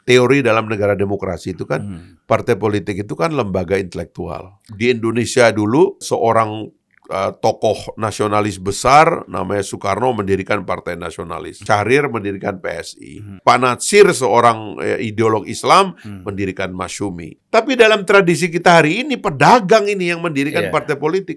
teori dalam negara demokrasi itu kan partai politik itu kan lembaga intelektual. Di Indonesia dulu seorang tokoh nasionalis besar namanya Soekarno mendirikan Partai Nasionalis. Syahrir mendirikan PSI. Pak Natsir seorang ideolog Islam mendirikan Masyumi. Tapi dalam tradisi kita hari ini pedagang ini yang mendirikan partai politik.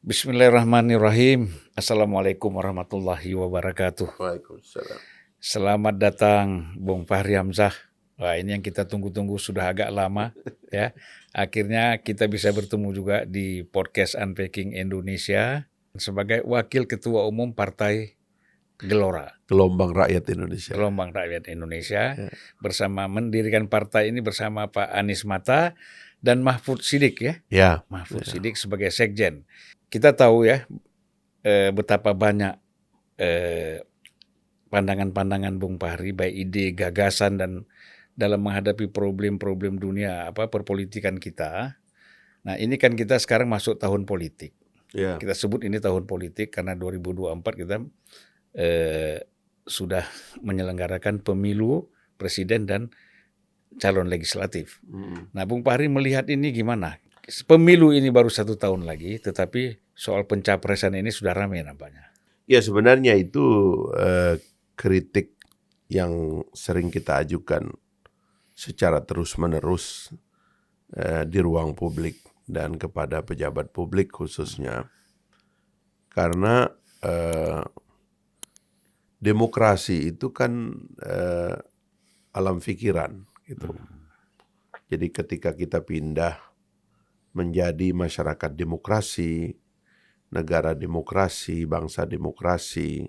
Bismillahirrahmanirrahim. Assalamualaikum warahmatullahi wabarakatuh. Waalaikumsalam. Selamat datang Bung Fahri Hamzah. Wah, ini yang kita tunggu-tunggu sudah agak lama ya. Akhirnya kita bisa bertemu juga di podcast Unpacking Indonesia sebagai Wakil Ketua Umum Partai Gelora. Gelombang Rakyat Indonesia. Gelombang Rakyat Indonesia. Bersama mendirikan partai ini bersama Pak Anies Mata dan Mahfud Siddiq ya. Ya. Mahfud Siddiq sebagai sekjen. Kita tahu ya betapa banyak pandangan-pandangan Bung Fahri, baik ide, gagasan dan dalam menghadapi problem-problem dunia perpolitikan kita. Nah, ini kan kita sekarang masuk tahun politik. Ya. Kita sebut ini tahun politik karena 2024 kita sudah menyelenggarakan pemilu presiden dan calon legislatif. Nah, Bung Fahri melihat ini gimana? Pemilu ini baru 1 tahun lagi, tetapi soal pencapresan ini sudah ramai nampaknya. Ya, sebenarnya itu kritik yang sering kita ajukan secara terus-menerus di ruang publik dan kepada pejabat publik khususnya. Karena demokrasi itu kan alam pikiran gitu. Jadi ketika kita pindah menjadi masyarakat demokrasi, negara demokrasi, bangsa demokrasi,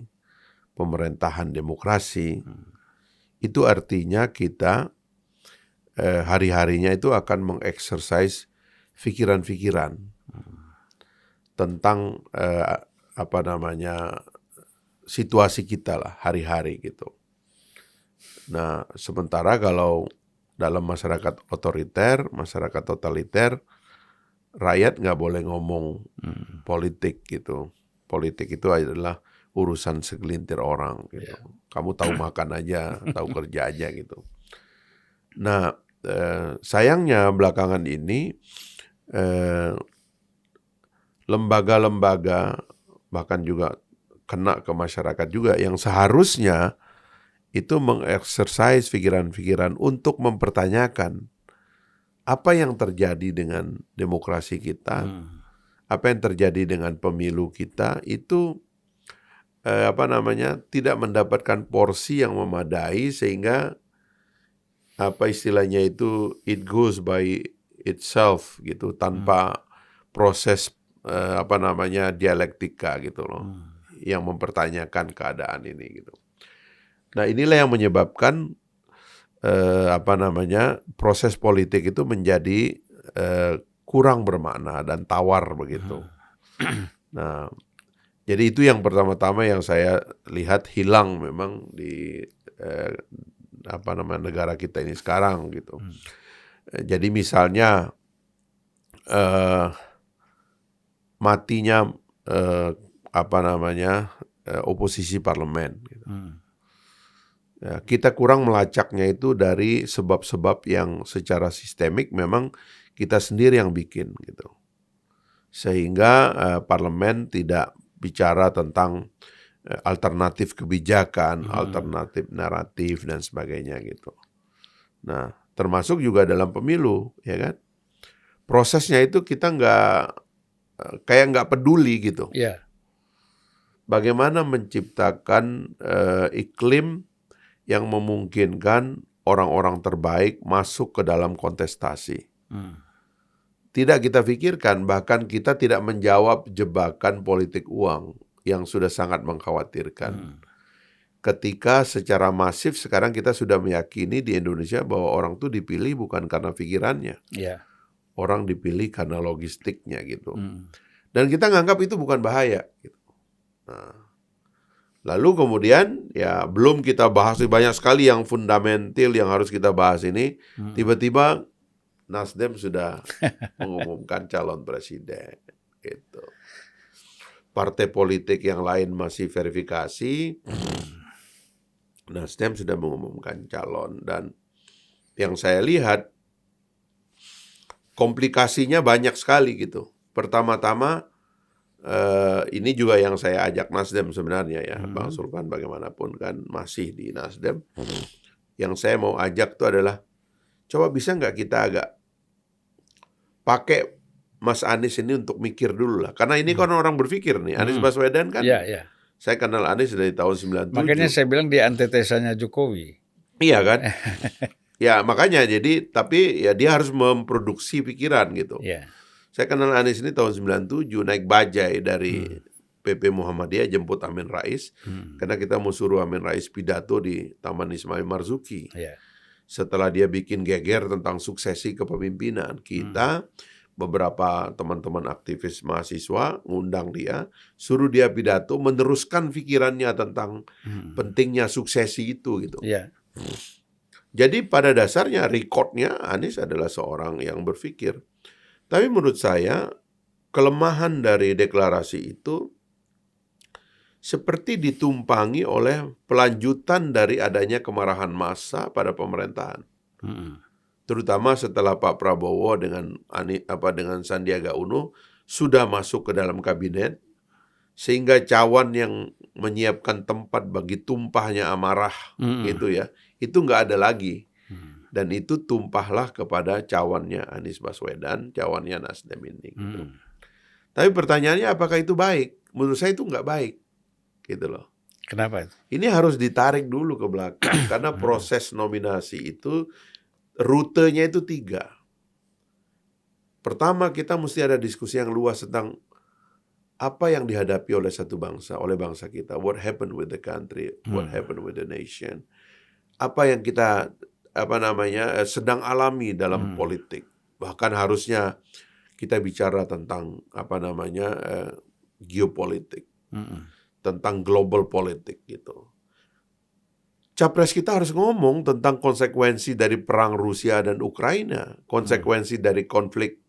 pemerintahan demokrasi, itu artinya kita hari-harinya itu akan mengeksersis pikiran-pikiran tentang situasi kita lah hari-hari gitu. Nah, sementara kalau dalam masyarakat otoriter, masyarakat totaliter, rakyat nggak boleh ngomong politik gitu. Politik itu adalah urusan segelintir orang gitu. Kamu tahu makan aja, tahu kerja aja gitu. Nah, sayangnya belakangan ini lembaga-lembaga bahkan juga kena ke masyarakat juga yang seharusnya itu mengeksersis pikiran-pikiran untuk mempertanyakan apa yang terjadi dengan demokrasi kita, apa yang terjadi dengan pemilu kita itu tidak mendapatkan porsi yang memadai sehingga istilahnya itu it goes by itself gitu tanpa proses dialektika gitu loh yang mempertanyakan keadaan ini gitu. Nah, inilah yang menyebabkan proses politik itu menjadi kurang bermakna dan tawar begitu. Nah, jadi itu yang pertama-tama yang saya lihat hilang memang di negara kita ini sekarang gitu. Jadi misalnya matinya oposisi parlemen gitu. Ya, kita kurang melacaknya itu dari sebab-sebab yang secara sistemik memang kita sendiri yang bikin gitu. Sehingga parlemen tidak bicara tentang alternatif kebijakan, alternatif naratif dan sebagainya gitu. Nah, termasuk juga dalam pemilu, ya kan? Prosesnya itu kita nggak peduli gitu. Yeah. Bagaimana menciptakan iklim yang memungkinkan orang-orang terbaik masuk ke dalam kontestasi. Tidak kita pikirkan, bahkan kita tidak menjawab jebakan politik uang yang sudah sangat mengkhawatirkan. Ketika secara masif sekarang kita sudah meyakini di Indonesia bahwa orang tuh dipilih bukan karena pikirannya. Ya. Orang dipilih karena logistiknya gitu. Dan kita nganggap itu bukan bahaya. Gitu. Nah, lalu kemudian ya belum kita bahas, banyak sekali yang fundamental yang harus kita bahas ini. Tiba-tiba Nasdem sudah mengumumkan calon presiden. Gitu. Partai politik yang lain masih verifikasi. Nasdem sudah mengumumkan calon, dan yang saya lihat komplikasinya banyak sekali gitu. Pertama-tama ini juga yang saya ajak Nasdem sebenarnya ya, Bang Sulkan bagaimanapun kan masih di Nasdem. Yang saya mau ajak tuh adalah coba bisa nggak kita agak pakai Mas Anies ini untuk mikir dulu lah, karena ini kan orang berpikir nih. Anies Baswedan kan. Ya. Saya kenal Anies dari tahun 97. Makanya saya bilang dia antitesanya Jokowi. Iya kan? Ya makanya tapi ya dia harus memproduksi pikiran gitu. Ya. Saya kenal Anies ini tahun 97, naik bajai dari PP Muhammadiyah jemput Amin Rais. Karena kita mau suruh Amin Rais pidato di Taman Ismail Marzuki. Ya. Setelah dia bikin geger tentang suksesi kepemimpinan, kita beberapa teman-teman aktivis mahasiswa ngundang dia, suruh dia pidato, meneruskan pikirannya tentang pentingnya suksesi itu gitu. Ya. Jadi pada dasarnya rekodnya Anies adalah seorang yang berpikir. Tapi menurut saya kelemahan dari deklarasi itu seperti ditumpangi oleh pelanjutan dari adanya kemarahan massa pada pemerintahan. Terutama setelah Pak Prabowo dengan Sandiaga Uno sudah masuk ke dalam kabinet, sehingga cawan yang menyiapkan tempat bagi tumpahnya amarah gitu ya, itu nggak ada lagi. Dan itu tumpahlah kepada cawannya Anies Baswedan, cawannya Nasdem ini. Gitu. Tapi pertanyaannya apakah itu baik? Menurut saya itu nggak baik, gitu loh. Kenapa itu? Ini harus ditarik dulu ke belakang karena proses nominasi itu rutenya itu 3. Pertama, kita mesti ada diskusi yang luas tentang apa yang dihadapi oleh satu bangsa, oleh bangsa kita. What happened with the country? What happened with the nation? Apa yang kita sedang alami dalam politik. Bahkan harusnya kita bicara tentang geopolitik, tentang global politik gitu. Capres kita harus ngomong tentang konsekuensi dari perang Rusia dan Ukraina, konsekuensi dari konflik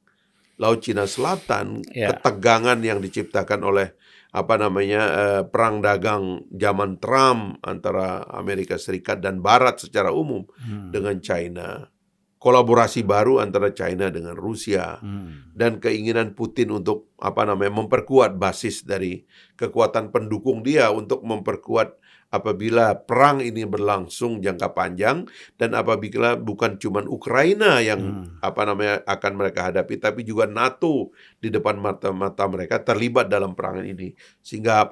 Laut Cina Selatan, ketegangan yang diciptakan oleh perang dagang zaman Trump antara Amerika Serikat dan Barat secara umum dengan China, kolaborasi baru antara China dengan Rusia, dan keinginan Putin untuk memperkuat basis dari kekuatan pendukung dia untuk memperkuat apabila perang ini berlangsung jangka panjang, dan apabila bukan cuma Ukraina yang akan mereka hadapi, tapi juga NATO di depan mata mereka terlibat dalam perang ini, sehingga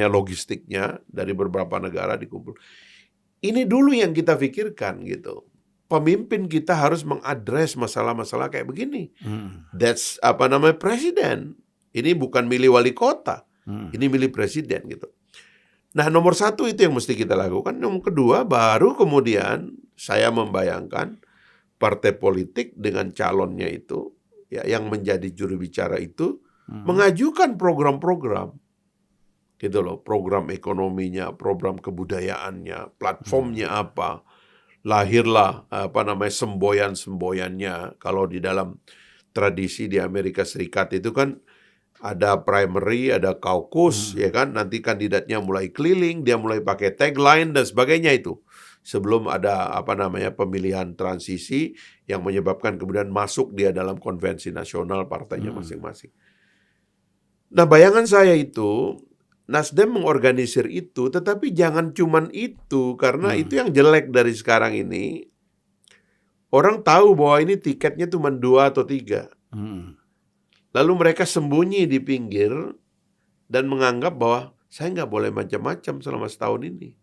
logistiknya dari beberapa negara dikumpul. Ini dulu yang kita pikirkan gitu. Pemimpin kita harus mengadres masalah-masalah kayak begini. That's presiden. Ini bukan milih wali kota, ini milih presiden gitu. Nah, nomor 1 itu yang mesti kita lakukan. Nomor kedua, baru kemudian saya membayangkan partai politik dengan calonnya itu, ya, yang menjadi juru bicara itu, mengajukan program-program, gitu loh, program ekonominya, program kebudayaannya, platformnya apa, lahirlah semboyan-semboyannya. Kalau di dalam tradisi di Amerika Serikat itu kan ada primary, ada caucus, ya kan? Nanti kandidatnya mulai keliling, dia mulai pakai tagline dan sebagainya itu. Sebelum ada pemilihan transisi yang menyebabkan kemudian masuk dia dalam konvensi nasional partainya masing-masing. Nah, bayangan saya itu Nasdem mengorganisir itu, tetapi jangan cuman itu, karena itu yang jelek dari sekarang ini. Orang tahu bahwa ini tiketnya cuma 2 atau 3. Lalu mereka sembunyi di pinggir dan menganggap bahwa saya nggak boleh macam-macam selama setahun ini.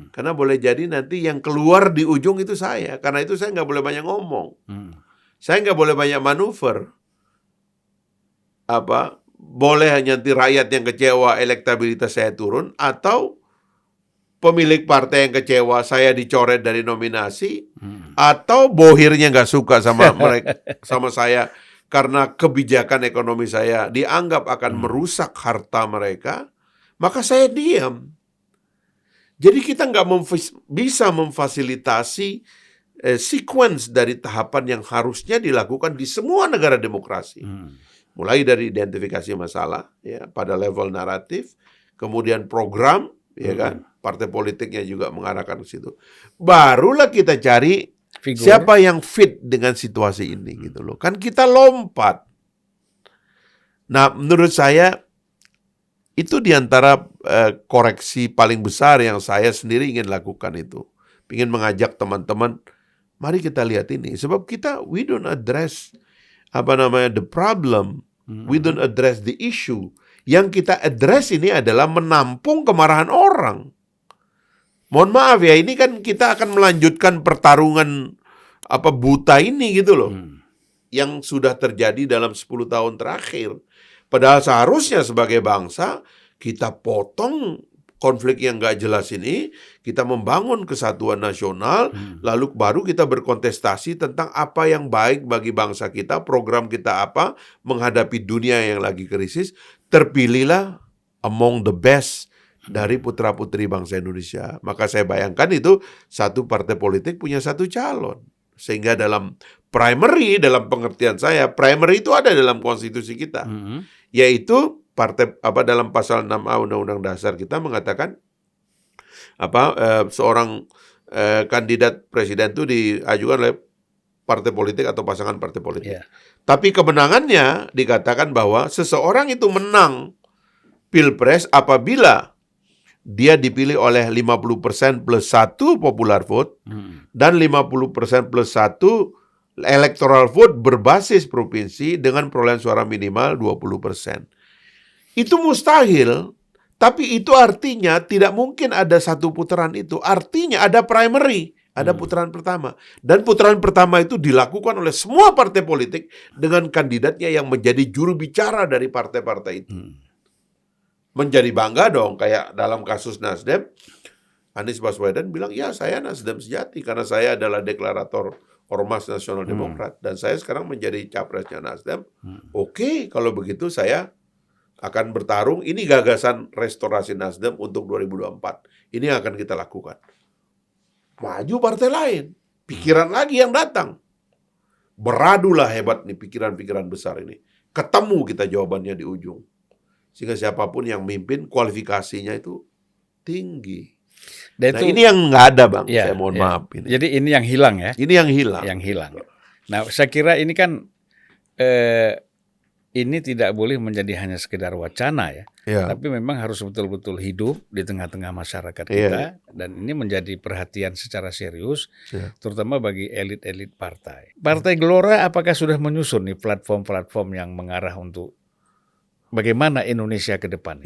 Karena boleh jadi nanti yang keluar di ujung itu saya. Karena itu saya nggak boleh banyak ngomong. Saya nggak boleh banyak manuver. boleh hanya nanti rakyat yang kecewa, elektabilitas saya turun, atau pemilik partai yang kecewa, saya dicoret dari nominasi, atau bohirnya nggak suka sama mereka, sama saya karena kebijakan ekonomi saya dianggap akan merusak harta mereka, maka saya diam. Jadi kita nggak bisa memfasilitasi sequence dari tahapan yang harusnya dilakukan di semua negara demokrasi. Mulai dari identifikasi masalah ya pada level naratif, kemudian program, ya kan, partai politiknya juga mengarahkan ke situ. Barulah kita cari figur, siapa yang fit dengan situasi ini gitu loh. Kan kita lompat. Nah, menurut saya itu diantara koreksi paling besar yang saya sendiri ingin lakukan itu. Ingin mengajak teman-teman, mari kita lihat ini. Sebab kita, we don't address the problem, we don't address the issue. Yang kita address ini adalah menampung kemarahan orang. Mohon maaf ya, ini kan kita akan melanjutkan pertarungan buta ini gitu loh. Yang sudah terjadi dalam 10 tahun terakhir. Padahal seharusnya sebagai bangsa, kita potong konflik yang gak jelas ini, kita membangun kesatuan nasional, lalu baru kita berkontestasi tentang apa yang baik bagi bangsa kita, program kita apa, menghadapi dunia yang lagi krisis, terpilihlah among the best dari putra-putri bangsa Indonesia. Maka saya bayangkan itu satu partai politik punya satu calon. Sehingga dalam primary, dalam pengertian saya, primary itu ada dalam konstitusi kita. Yaitu partai dalam pasal 6A Undang-Undang Dasar kita mengatakan seorang kandidat presiden itu diajukan oleh partai politik atau pasangan partai politik. Tapi kemenangannya dikatakan bahwa seseorang itu menang pilpres apabila dia dipilih oleh 50% plus 1 popular vote dan 50% plus 1 electoral vote berbasis provinsi dengan perolehan suara minimal 20%. Itu mustahil, tapi itu artinya tidak mungkin ada satu putaran itu. Artinya ada primary, ada putaran pertama. Dan putaran pertama itu dilakukan oleh semua partai politik dengan kandidatnya yang menjadi juru bicara dari partai-partai itu. Menjadi bangga dong, kayak dalam kasus Nasdem, Anies Baswedan bilang, ya saya Nasdem sejati karena saya adalah deklarator Ormas Nasional Demokrat dan saya sekarang menjadi capresnya Nasdem. Oke, kalau begitu saya akan bertarung. Ini gagasan restorasi Nasdem untuk 2024. Ini yang akan kita lakukan. Maju partai lain, pikiran lagi yang datang. Beradulah hebat nih pikiran-pikiran besar ini. Ketemu kita jawabannya di ujung. Sehingga siapapun yang mimpin kualifikasinya itu tinggi. Dan nah, ini yang nggak ada, Bang. Saya mohon maaf ini. Jadi ini yang hilang ya. Ini yang hilang. Yang hilang. Nah, saya kira ini kan ini tidak boleh menjadi hanya sekedar wacana ya. Tapi memang harus betul-betul hidup di tengah-tengah masyarakat kita. Dan ini menjadi perhatian secara serius, terutama bagi elit-elit partai. Partai Gelora apakah sudah menyusun nih platform-platform yang mengarah untuk bagaimana Indonesia ke depan?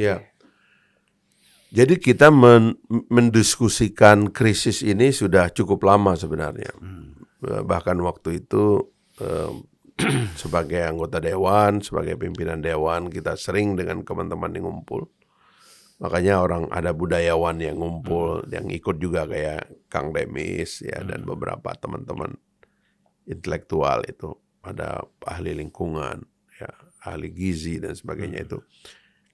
Jadi kita mendiskusikan krisis ini sudah cukup lama sebenarnya. Bahkan waktu itu sebagai anggota dewan, sebagai pimpinan dewan, kita sering dengan teman-teman yang ngumpul. Makanya ada budayawan yang ngumpul, yang ikut juga kayak Kang Demis ya dan beberapa teman-teman intelektual itu. Ada ahli lingkungan, ya, ahli gizi dan sebagainya itu.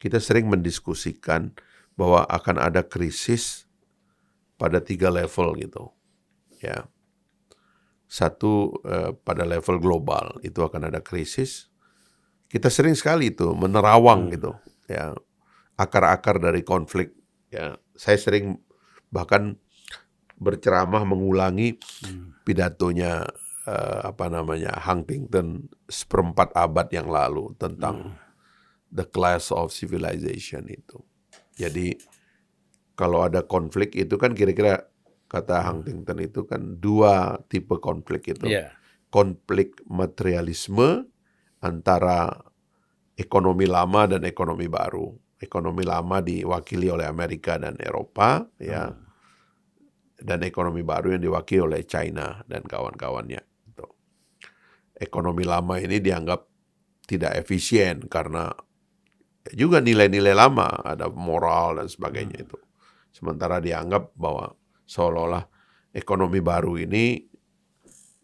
Kita sering mendiskusikan bahwa akan ada krisis pada 3 level gitu. Ya. Satu pada level global itu akan ada krisis. Kita sering sekali itu menerawang gitu, ya, akar-akar dari konflik. Ya, saya sering bahkan berceramah mengulangi pidatonya Huntington 1/4 abad yang lalu tentang the clash of civilization itu. Jadi kalau ada konflik itu kan kira-kira kata Huntington itu kan 2 tipe konflik itu. Konflik materialisme antara ekonomi lama dan ekonomi baru. Ekonomi lama diwakili oleh Amerika dan Eropa, ya, dan ekonomi baru yang diwakili oleh China dan kawan-kawannya. Ekonomi lama ini dianggap tidak efisien karena juga nilai-nilai lama, ada moral dan sebagainya itu. Sementara dianggap bahwa seolah-olah ekonomi baru ini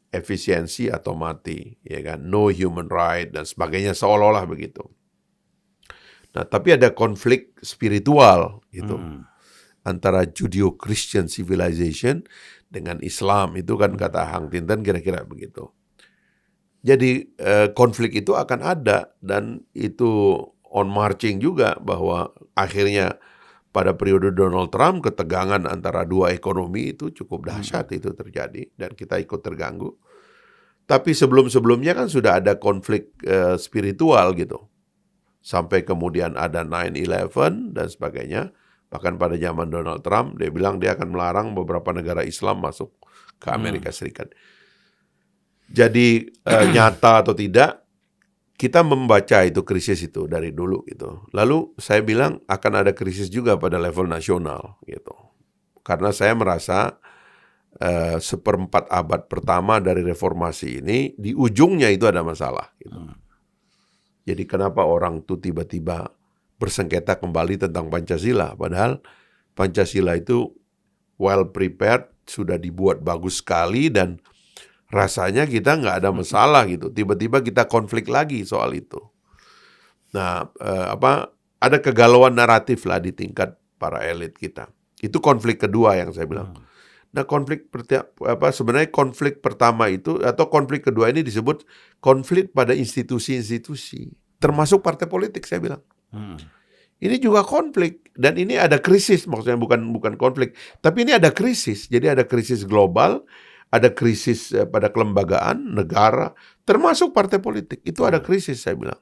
efisiensi atau mati, ya kan, no human right dan sebagainya, seolah-olah begitu. Nah, tapi ada konflik spiritual gitu antara Judeo-Christian civilization dengan Islam, itu kan kata Hang Tinten kira-kira begitu. Jadi konflik itu akan ada, dan itu on marching juga, bahwa akhirnya pada periode Donald Trump ketegangan antara dua ekonomi itu cukup dahsyat itu terjadi, dan kita ikut terganggu. Tapi sebelum-sebelumnya kan sudah ada konflik spiritual gitu. Sampai kemudian ada 9/11 dan sebagainya. Bahkan pada zaman Donald Trump, dia bilang dia akan melarang beberapa negara Islam masuk ke Amerika Serikat. Jadi nyata atau tidak, kita membaca itu krisis itu dari dulu gitu. Lalu saya bilang akan ada krisis juga pada level nasional gitu. Karena saya merasa seperempat abad pertama dari reformasi ini, di ujungnya itu ada masalah gitu. Jadi kenapa orang tuh tiba-tiba bersengketa kembali tentang Pancasila, padahal Pancasila itu well prepared, sudah dibuat bagus sekali, dan rasanya kita nggak ada masalah gitu. Tiba-tiba kita konflik lagi soal itu. Nah, ada kegalauan naratif lah di tingkat para elit kita. Itu konflik kedua yang saya bilang. Nah, sebenarnya konflik pertama itu atau konflik kedua ini disebut konflik pada institusi-institusi, termasuk partai politik, saya bilang. Ini juga konflik, dan ini ada krisis, maksudnya bukan konflik, tapi ini ada krisis. Jadi ada krisis global, ada krisis pada kelembagaan negara, termasuk partai politik. Itu ada krisis, saya bilang.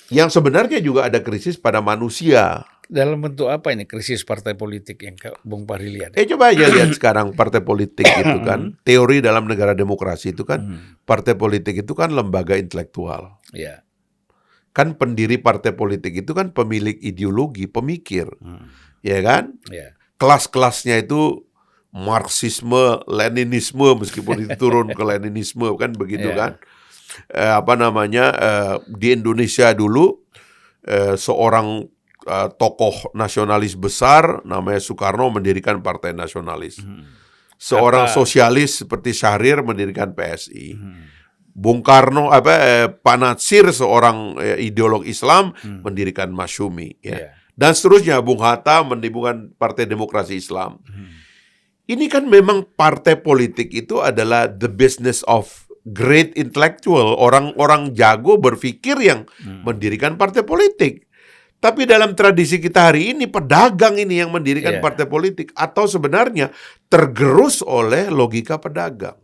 Yang sebenarnya juga ada krisis pada manusia. Dalam bentuk apa ini krisis partai politik yang Bung Fahri lihat? Coba aja lihat sekarang partai politik itu kan, teori dalam negara demokrasi itu kan, partai politik itu kan lembaga intelektual. Ya. Kan pendiri partai politik itu kan pemilik ideologi, pemikir. Ya kan? Ya. Kelas-kelasnya itu Marxisme, Leninisme, meskipun itu turun ke Leninisme kan begitu kan. Di Indonesia dulu seorang tokoh nasionalis besar namanya Soekarno mendirikan Partai Nasionalis. Seorang sosialis seperti Syahrir mendirikan PSI. Bung Karno, Pak Natsir, seorang ideolog Islam mendirikan Masyumi, ya. Dan seterusnya, Bung Hatta mendirikan Partai Demokrasi Islam. Ini kan memang partai politik itu adalah the business of great intellectual, orang-orang jago berpikir yang mendirikan partai politik. Tapi dalam tradisi kita hari ini, pedagang ini yang mendirikan partai politik, atau sebenarnya tergerus oleh logika pedagang.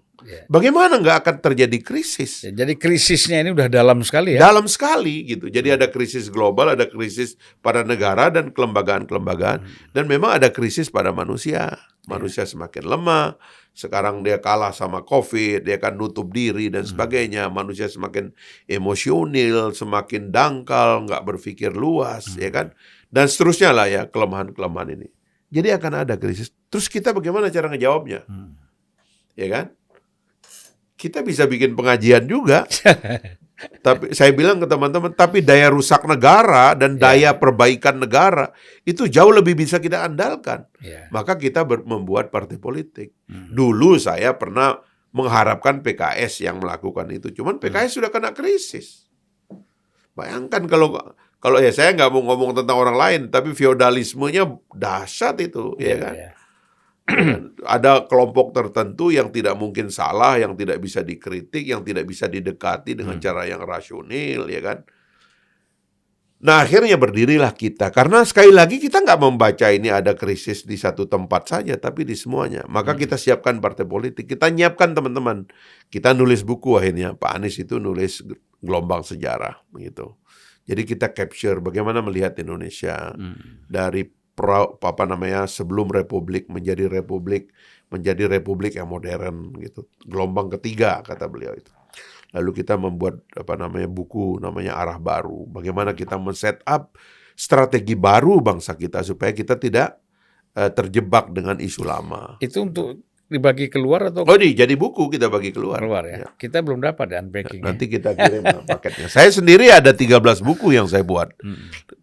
Bagaimana nggak akan terjadi krisis? Jadi krisisnya ini udah dalam sekali ya? Dalam sekali gitu. Jadi ada krisis global, ada krisis pada negara dan kelembagaan-kelembagaan. Dan memang ada krisis pada manusia. Manusia semakin lemah. Sekarang dia kalah sama COVID, dia akan nutup diri dan sebagainya. Manusia semakin emosional, semakin dangkal, nggak berpikir luas, ya kan? Dan seterusnya lah ya, kelemahan-kelemahan ini. Jadi akan ada krisis. Terus kita bagaimana cara ngejawabnya? Ya kan? Kita bisa bikin pengajian juga. Tapi saya bilang ke teman-teman, tapi daya rusak negara dan daya perbaikan negara itu jauh lebih bisa kita andalkan. Maka kita membuat partai politik. Dulu saya pernah mengharapkan PKS yang melakukan itu. Cuman PKS sudah kena krisis. Bayangkan kalau ya saya nggak mau ngomong tentang orang lain, tapi feodalismenya dahsyat itu, ya kan? Ada kelompok tertentu yang tidak mungkin salah, yang tidak bisa dikritik, yang tidak bisa didekati dengan cara yang rasional, ya kan? Nah, akhirnya berdirilah kita. Karena sekali lagi kita nggak membaca ini ada krisis di satu tempat saja, tapi di semuanya. Maka kita siapkan partai politik. Kita nyiapkan teman-teman. Kita nulis buku akhirnya. Pak Anies itu nulis Gelombang Sejarah, gitu. Jadi kita capture bagaimana melihat Indonesia dari sebelum republik menjadi republik yang modern gitu. Gelombang ketiga kata beliau itu. Lalu kita membuat buku namanya Arah Baru. Bagaimana kita men-set up strategi baru bangsa kita supaya kita tidak terjebak dengan isu lama. Itu untuk dibagi keluar atau Oh, jadi buku kita bagi keluar. keluar ya? Kita belum dapat ya unpacking. Nanti kita kirim paketnya. Saya sendiri ada 13 buku yang saya buat.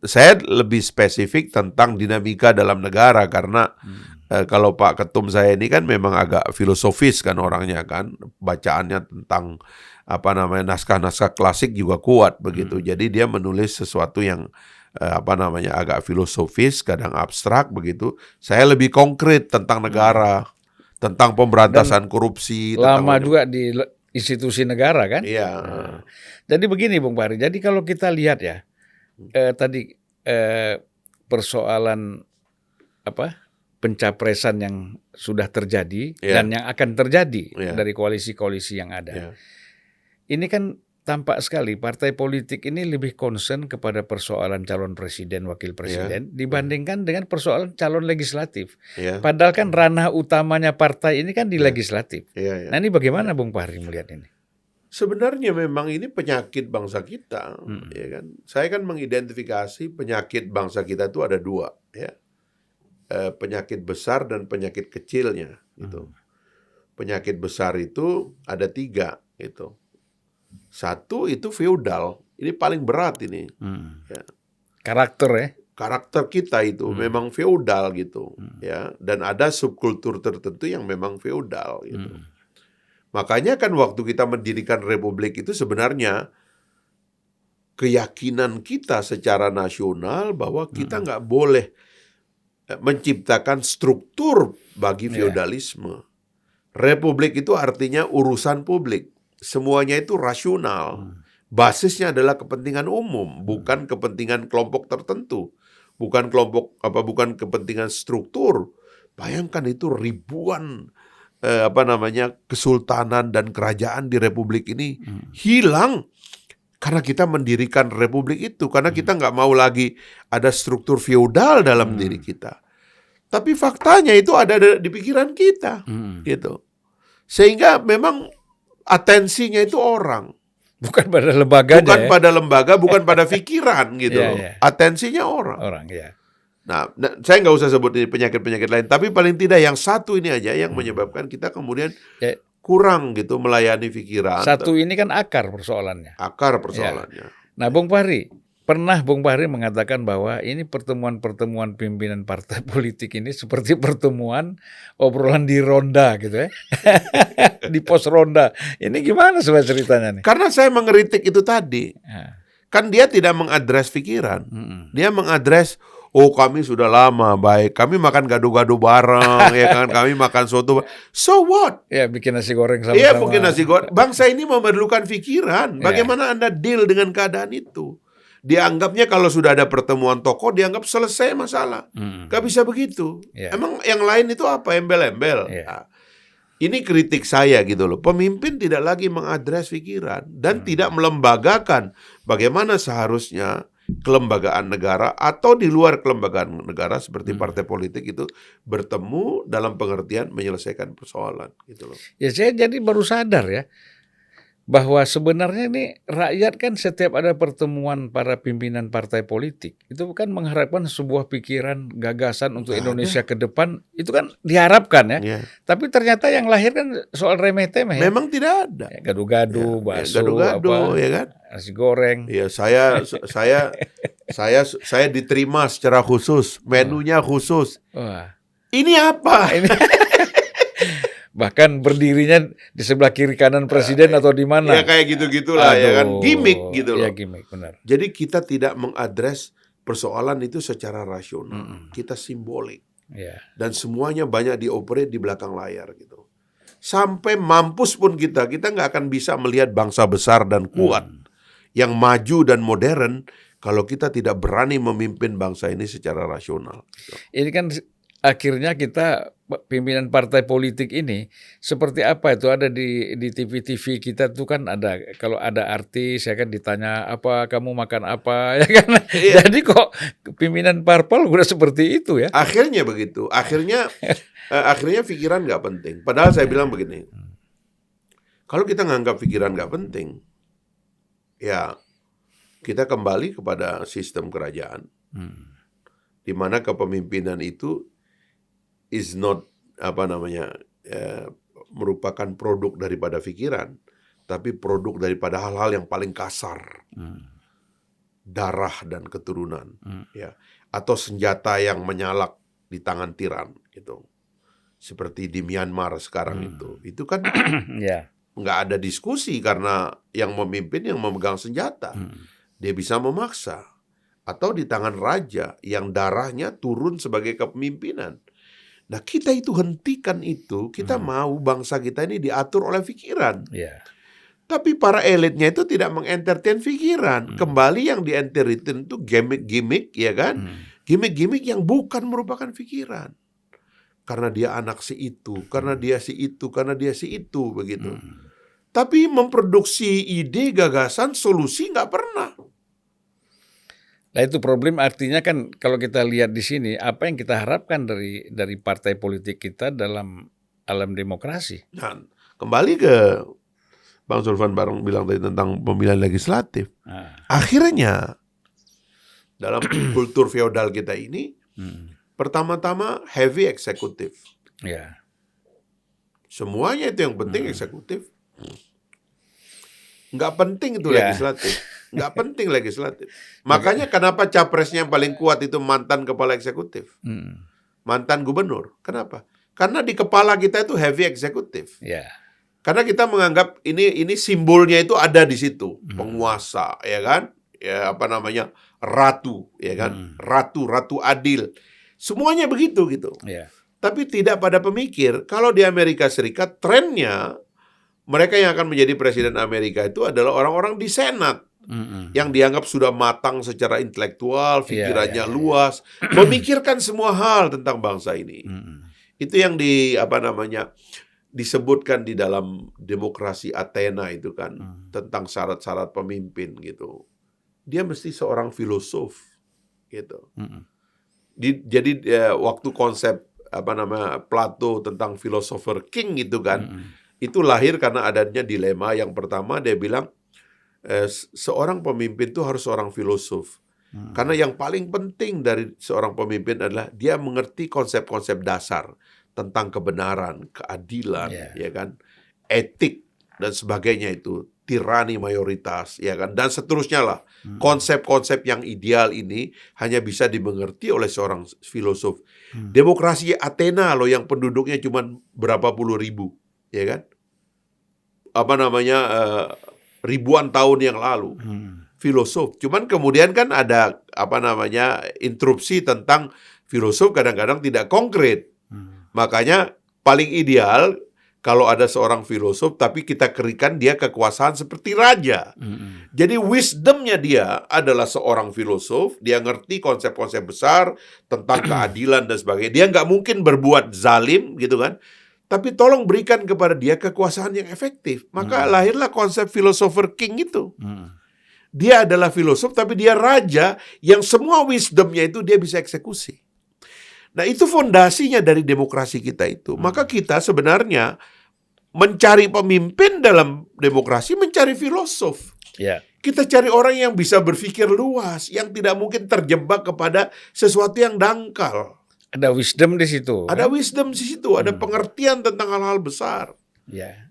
Saya lebih spesifik tentang dinamika dalam negara karena kalau Pak Ketum saya ini kan memang agak filosofis kan orangnya kan, bacaannya tentang naskah-naskah klasik juga kuat begitu. Jadi dia menulis sesuatu yang agak filosofis, kadang abstrak begitu. Saya lebih konkret tentang negara, tentang pemberantasan korupsi. Lama juga di institusi negara kan? Iya. Nah, jadi begini Bung Fahri, jadi kalau kita lihat ya, tadi persoalan pencapresan yang sudah terjadi dan yang akan terjadi dari koalisi-koalisi yang ada. Ini kan tampak sekali partai politik ini lebih concern kepada persoalan calon presiden, wakil presiden dibandingkan dengan persoalan calon legislatif. Padahal kan ranah utamanya partai ini kan di legislatif. Nah ini bagaimana Bung Fahri melihat ini? Sebenarnya memang ini penyakit bangsa kita, ya kan? Saya kan mengidentifikasi penyakit bangsa kita itu ada dua, ya. Penyakit besar dan penyakit kecilnya, gitu. Penyakit besar itu ada 3, gitu. 1 itu feodal, ini paling berat ini. Ya. Karakter ya? Karakter kita itu memang feodal gitu, ya. Dan ada subkultur tertentu yang memang feodal, gitu. Makanya kan waktu kita mendirikan republik itu sebenarnya keyakinan kita secara nasional bahwa kita nggak boleh menciptakan struktur bagi feodalisme. Republik itu artinya urusan publik. Semuanya itu rasional. Basisnya adalah kepentingan umum, bukan kepentingan kelompok tertentu. Bukan kepentingan struktur. Bayangkan itu ribuan kesultanan dan kerajaan di republik ini hilang karena kita mendirikan republik itu, karena kita nggak mau lagi ada struktur feodal dalam diri kita. Tapi faktanya itu ada di pikiran kita, gitu. Sehingga memang atensinya itu orang, bukan pada lembaga, bukan pada lembaga, bukan pada pikiran, gitu. Atensinya orang. Nah, saya nggak usah sebut ini penyakit-penyakit lain, tapi paling tidak yang satu ini aja yang menyebabkan kita kemudian kurang gitu melayani pikiran. Satu ini kan akar persoalannya. Akar persoalannya. Nah, Bung Fahri, pernah Bung Fahri mengatakan bahwa ini pertemuan-pertemuan pimpinan partai politik ini seperti pertemuan obrolan di ronda gitu ya. Di pos ronda. Ini gimana sebenarnya ceritanya nih? Karena saya mengkritik itu tadi. Kan dia tidak mengadres pikiran. Dia mengadres, oh kami sudah lama baik, kami makan gado-gado bareng, ya kan, kami makan soto. So what? Ya bikin nasi goreng sama-sama. Iya bikin nasi goreng. Bangsa ini memerlukan pikiran. Bagaimana Anda deal dengan keadaan itu? Dianggapnya kalau sudah ada pertemuan tokoh, dianggap selesai masalah. Gak bisa begitu. Emang yang lain itu apa? Embel-embel. Nah, ini kritik saya gitu loh. Pemimpin tidak lagi mengadres pikiran dan tidak melembagakan bagaimana seharusnya kelembagaan negara atau di luar kelembagaan negara seperti partai politik itu bertemu dalam pengertian menyelesaikan persoalan gitu loh. Ya saya jadi baru sadar ya bahwa sebenarnya ini rakyat kan setiap ada pertemuan para pimpinan partai politik itu kan mengharapkan sebuah pikiran gagasan untuk Indonesia ke depan, itu kan diharapkan ya. Tapi ternyata yang lahir kan soal remeh-temeh ya. Memang tidak ada. Gado-gado, bakso, gado-gado, ya kan? Nasi goreng. Ya saya diterima secara khusus, menunya khusus. Wah. Ini apa? Bahkan berdirinya di sebelah kiri kanan presiden atau di mana? Ya kayak gitu-gitulah ya kan, gimmick gitu loh. Ya gimmick, benar. Jadi kita tidak mengadres persoalan itu secara rasional, kita simbolik. Dan semuanya banyak dioperate di belakang layar gitu. Sampai mampus pun kita nggak akan bisa melihat bangsa besar dan kuat yang maju dan modern kalau kita tidak berani memimpin bangsa ini secara rasional. Gitu. Ini kan akhirnya kita pimpinan partai politik ini seperti apa itu ada di TV-TV kita tuh kan ada, kalau ada artis ya kan ditanya apa kamu makan apa ya kan. Jadi kok pimpinan parpol udah seperti itu ya. Akhirnya begitu. Akhirnya pikiran nggak penting. Padahal saya bilang begini. Kalau kita nganggap pikiran nggak penting, ya kita kembali kepada sistem kerajaan. Di mana kepemimpinan itu is not merupakan produk daripada pikiran, tapi produk daripada hal-hal yang paling kasar, darah dan keturunan, ya, atau senjata yang menyalak di tangan tiran, gitu. Seperti di Myanmar sekarang itu kan nggak ada diskusi karena yang memimpin yang memegang senjata, dia bisa memaksa, atau di tangan raja yang darahnya turun sebagai kepemimpinan. Nah, kita itu hentikan itu, kita mau bangsa kita ini diatur oleh pikiran. Tapi para elitnya itu tidak mengentertain pikiran. Kembali yang dientertain itu gimmick-gimmick, ya kan? Gimmick-gimmick yang bukan merupakan pikiran. Karena dia anak si itu, karena dia si itu, karena dia si itu, begitu. Tapi memproduksi ide, gagasan, solusi nggak pernah. Nah itu problem, artinya kan kalau kita lihat di sini, apa yang kita harapkan dari partai politik kita dalam alam demokrasi. Nah, kembali ke Bang Sulvan Bareng bilang tadi tentang pemilihan legislatif. Akhirnya dalam kultur feodal kita ini, pertama-tama heavy eksekutif. Semuanya itu yang penting eksekutif. Nggak penting itu legislatif. Nggak penting legislatif. Makanya kenapa capresnya yang paling kuat itu mantan kepala eksekutif. Mantan gubernur. Kenapa? Karena di kepala kita itu heavy eksekutif. Karena kita menganggap ini simbolnya itu ada di situ. Penguasa, ya kan? Ya apa namanya? Ratu, ya kan? Ratu adil. Semuanya begitu gitu. Tapi tidak pada pemikir, kalau di Amerika Serikat trennya mereka yang akan menjadi presiden Amerika itu adalah orang-orang di Senat. Yang dianggap sudah matang secara intelektual, pikirannya luas, memikirkan semua hal tentang bangsa ini. Itu yang disebutkan di dalam demokrasi Athena itu kan, tentang syarat-syarat pemimpin gitu. Dia mesti seorang filosof gitu. Jadi waktu konsep Plato tentang philosopher king itu kan, itu lahir karena adanya dilema. Yang pertama dia bilang seorang pemimpin itu harus seorang filosof. Karena yang paling penting dari seorang pemimpin adalah dia mengerti konsep-konsep dasar tentang kebenaran, keadilan, ya kan, etik dan sebagainya itu, tirani mayoritas, ya kan, dan seterusnya lah. Konsep-konsep yang ideal ini hanya bisa dimengerti oleh seorang filosof. Demokrasi Athena loh yang penduduknya cuma berapa puluh ribu, ya kan? Ribuan tahun yang lalu. Filosof. Cuman kemudian kan ada interupsi tentang filosof kadang-kadang tidak konkret. Makanya paling ideal kalau ada seorang filosof tapi kita kerikan dia kekuasaan seperti raja. Jadi wisdomnya dia adalah seorang filosof, dia ngerti konsep-konsep besar tentang keadilan dan sebagainya. Dia nggak mungkin berbuat zalim gitu kan. Tapi tolong berikan kepada dia kekuasaan yang efektif. Maka lahirlah konsep philosopher king itu. Dia adalah filosof, tapi dia raja yang semua wisdomnya itu dia bisa eksekusi. Nah itu fondasinya dari demokrasi kita itu. Maka kita sebenarnya mencari pemimpin dalam demokrasi, mencari filosof. Kita cari orang yang bisa berpikir luas, yang tidak mungkin terjebak kepada sesuatu yang dangkal. Ada wisdom di situ. Ada wisdom di situ, ada pengertian tentang hal-hal besar.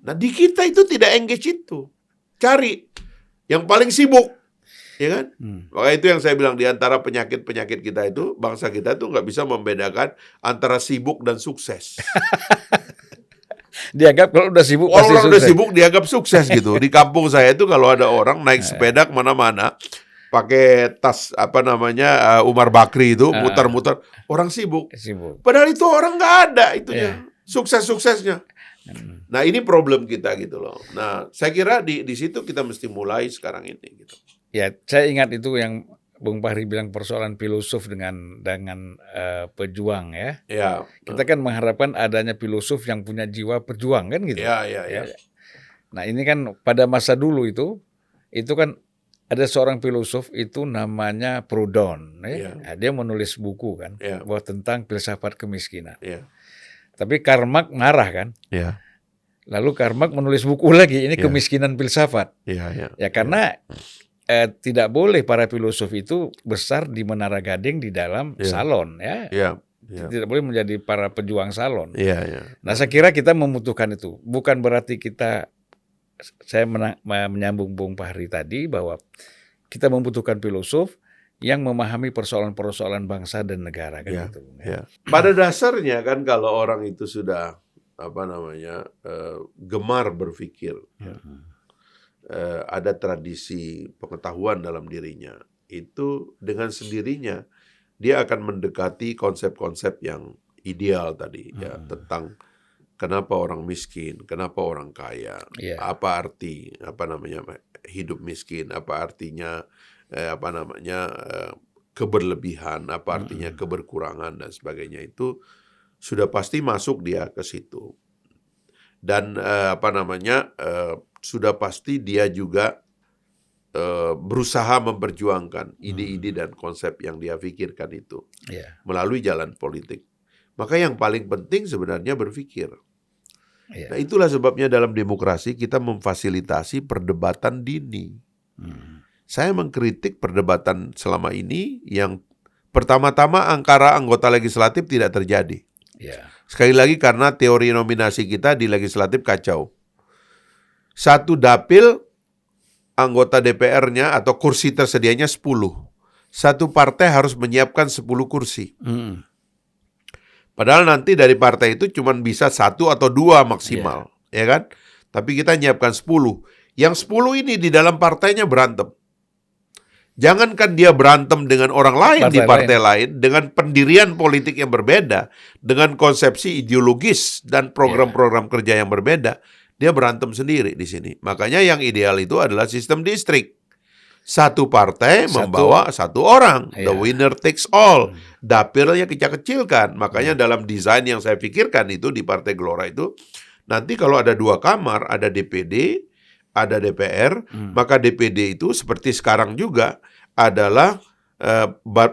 Nah di kita itu tidak engage itu. Cari yang paling sibuk, ya kan? Maka itu yang saya bilang, di antara penyakit-penyakit kita itu, bangsa kita itu nggak bisa membedakan antara sibuk dan sukses. Dianggap kalau udah sibuk pasti orang sukses. udah sibuk dianggap sukses gitu. Di kampung saya itu kalau ada orang naik sepeda kemana-mana, pakai tas Umar Bakri itu muter-muter, orang sibuk. Padahal itu orang nggak ada itunya, sukses-suksesnya. Nah ini problem kita gitu loh. Nah saya kira di situ kita mesti mulai sekarang ini gitu. Ya saya ingat itu yang Bung Fahri bilang persoalan filosof dengan pejuang ya. Kita kan mengharapkan adanya filosof yang punya jiwa pejuang kan gitu. Nah ini kan pada masa dulu itu kan ada seorang filosof itu namanya Proudhon, Nah, dia menulis buku kan bahwa tentang filsafat kemiskinan. Tapi Karl Marx marah kan. Lalu Karl Marx menulis buku lagi, ini kemiskinan filsafat. Ya karena tidak boleh para filosof itu besar di Menara Gading di dalam salon Tidak boleh menjadi para pejuang salon. Nah, saya kira kita membutuhkan itu. Bukan berarti saya menyambung Bung Fahri tadi bahwa kita membutuhkan filosof yang memahami persoalan-persoalan bangsa dan negara kan gitu. Pada dasarnya kan kalau orang itu sudah gemar berpikir, ada tradisi pengetahuan dalam dirinya, itu dengan sendirinya dia akan mendekati konsep-konsep yang ideal tadi tentang kenapa orang miskin, kenapa orang kaya, apa arti hidup miskin, apa artinya keberlebihan, apa artinya keberkurangan dan sebagainya, itu sudah pasti masuk dia ke situ. Dan sudah pasti dia juga berusaha memperjuangkan ide-ide dan konsep yang dia pikirkan itu melalui jalan politik. Maka yang paling penting sebenarnya berpikir. Nah, itulah sebabnya dalam demokrasi kita memfasilitasi perdebatan dini. Saya mengkritik perdebatan selama ini yang pertama-tama antara anggota legislatif tidak terjadi. Sekali lagi karena teori nominasi kita di legislatif kacau. Satu dapil anggota DPR-nya atau kursi tersedianya 10. Satu partai harus menyiapkan 10 kursi. Padahal nanti dari partai itu cuma bisa 1 atau 2 maksimal, ya kan? Tapi kita nyiapkan 10. Yang 10 ini di dalam partainya berantem. Jangankan dia berantem dengan orang lain di partai lain, dengan pendirian politik yang berbeda, dengan konsepsi ideologis dan program-program kerja yang berbeda, dia berantem sendiri di sini. Makanya yang ideal itu adalah sistem distrik. Satu partai membawa satu orang, the winner takes all. Dapilnya kecil-kecilkan. Makanya dalam desain yang saya pikirkan itu di Partai Gelora itu, nanti kalau ada 2 kamar, ada DPD, ada DPR, maka DPD itu seperti sekarang juga adalah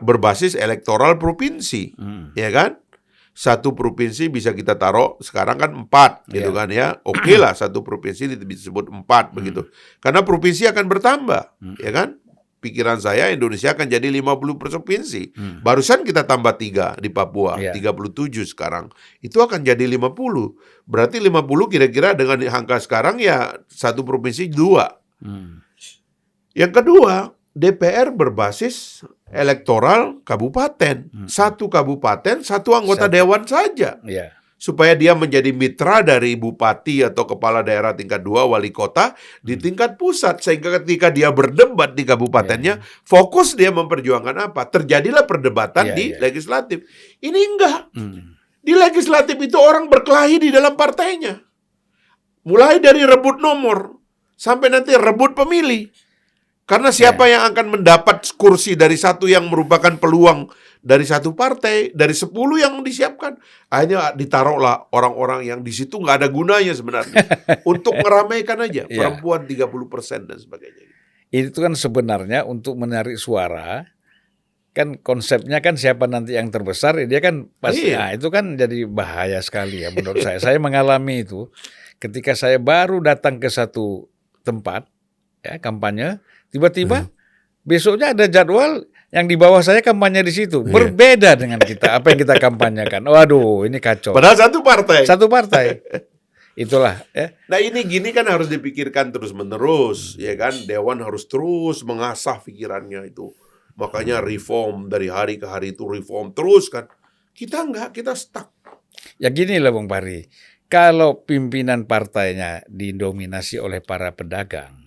berbasis elektoral provinsi, ya kan? Satu provinsi bisa kita taruh sekarang kan 4 gitu kan ya. Oke lah satu provinsi disebut 4 begitu. Karena provinsi akan bertambah, ya kan? Pikiran saya Indonesia akan jadi 50 provinsi. Barusan kita tambah 3 di Papua, 37 sekarang. Itu akan jadi 50. Berarti 50 kira-kira dengan angka sekarang ya satu provinsi 2. Yang kedua, DPR berbasis elektoral kabupaten. Satu kabupaten, satu anggota dewan saja. Supaya dia menjadi mitra dari bupati atau kepala daerah tingkat 2, wali kota di tingkat pusat. Sehingga ketika dia berdebat di kabupatennya, fokus dia memperjuangkan apa? Terjadilah perdebatan di legislatif. Ini enggak. Di legislatif itu orang berkelahi di dalam partainya. Mulai dari rebut nomor, sampai nanti rebut pemilih. Karena siapa yang akan mendapat kursi dari satu yang merupakan peluang dari satu partai, dari 10 yang disiapkan, akhirnya ditaruhlah orang-orang yang di situ nggak ada gunanya sebenarnya. Untuk meramaikan aja, perempuan 30% dan sebagainya. Itu kan sebenarnya untuk menarik suara, kan konsepnya kan siapa nanti yang terbesar, dia kan pasti, nah itu kan jadi bahaya sekali ya menurut saya. Saya mengalami itu ketika saya baru datang ke satu tempat, kampanye, tiba-tiba besoknya ada jadwal yang di bawah saya kampanye di situ. Berbeda dengan kita, apa yang kita kampanyekan. Waduh, ini kacau. Padahal satu partai. Satu partai. Itulah. Nah ini gini kan harus dipikirkan terus-menerus. Ya kan, Dewan harus terus mengasah pikirannya itu. Makanya reform, dari hari ke hari itu reform terus kan. Kita enggak, kita stuck. Ya gini lah Bung Fahri. Kalau pimpinan partainya didominasi oleh para pedagang,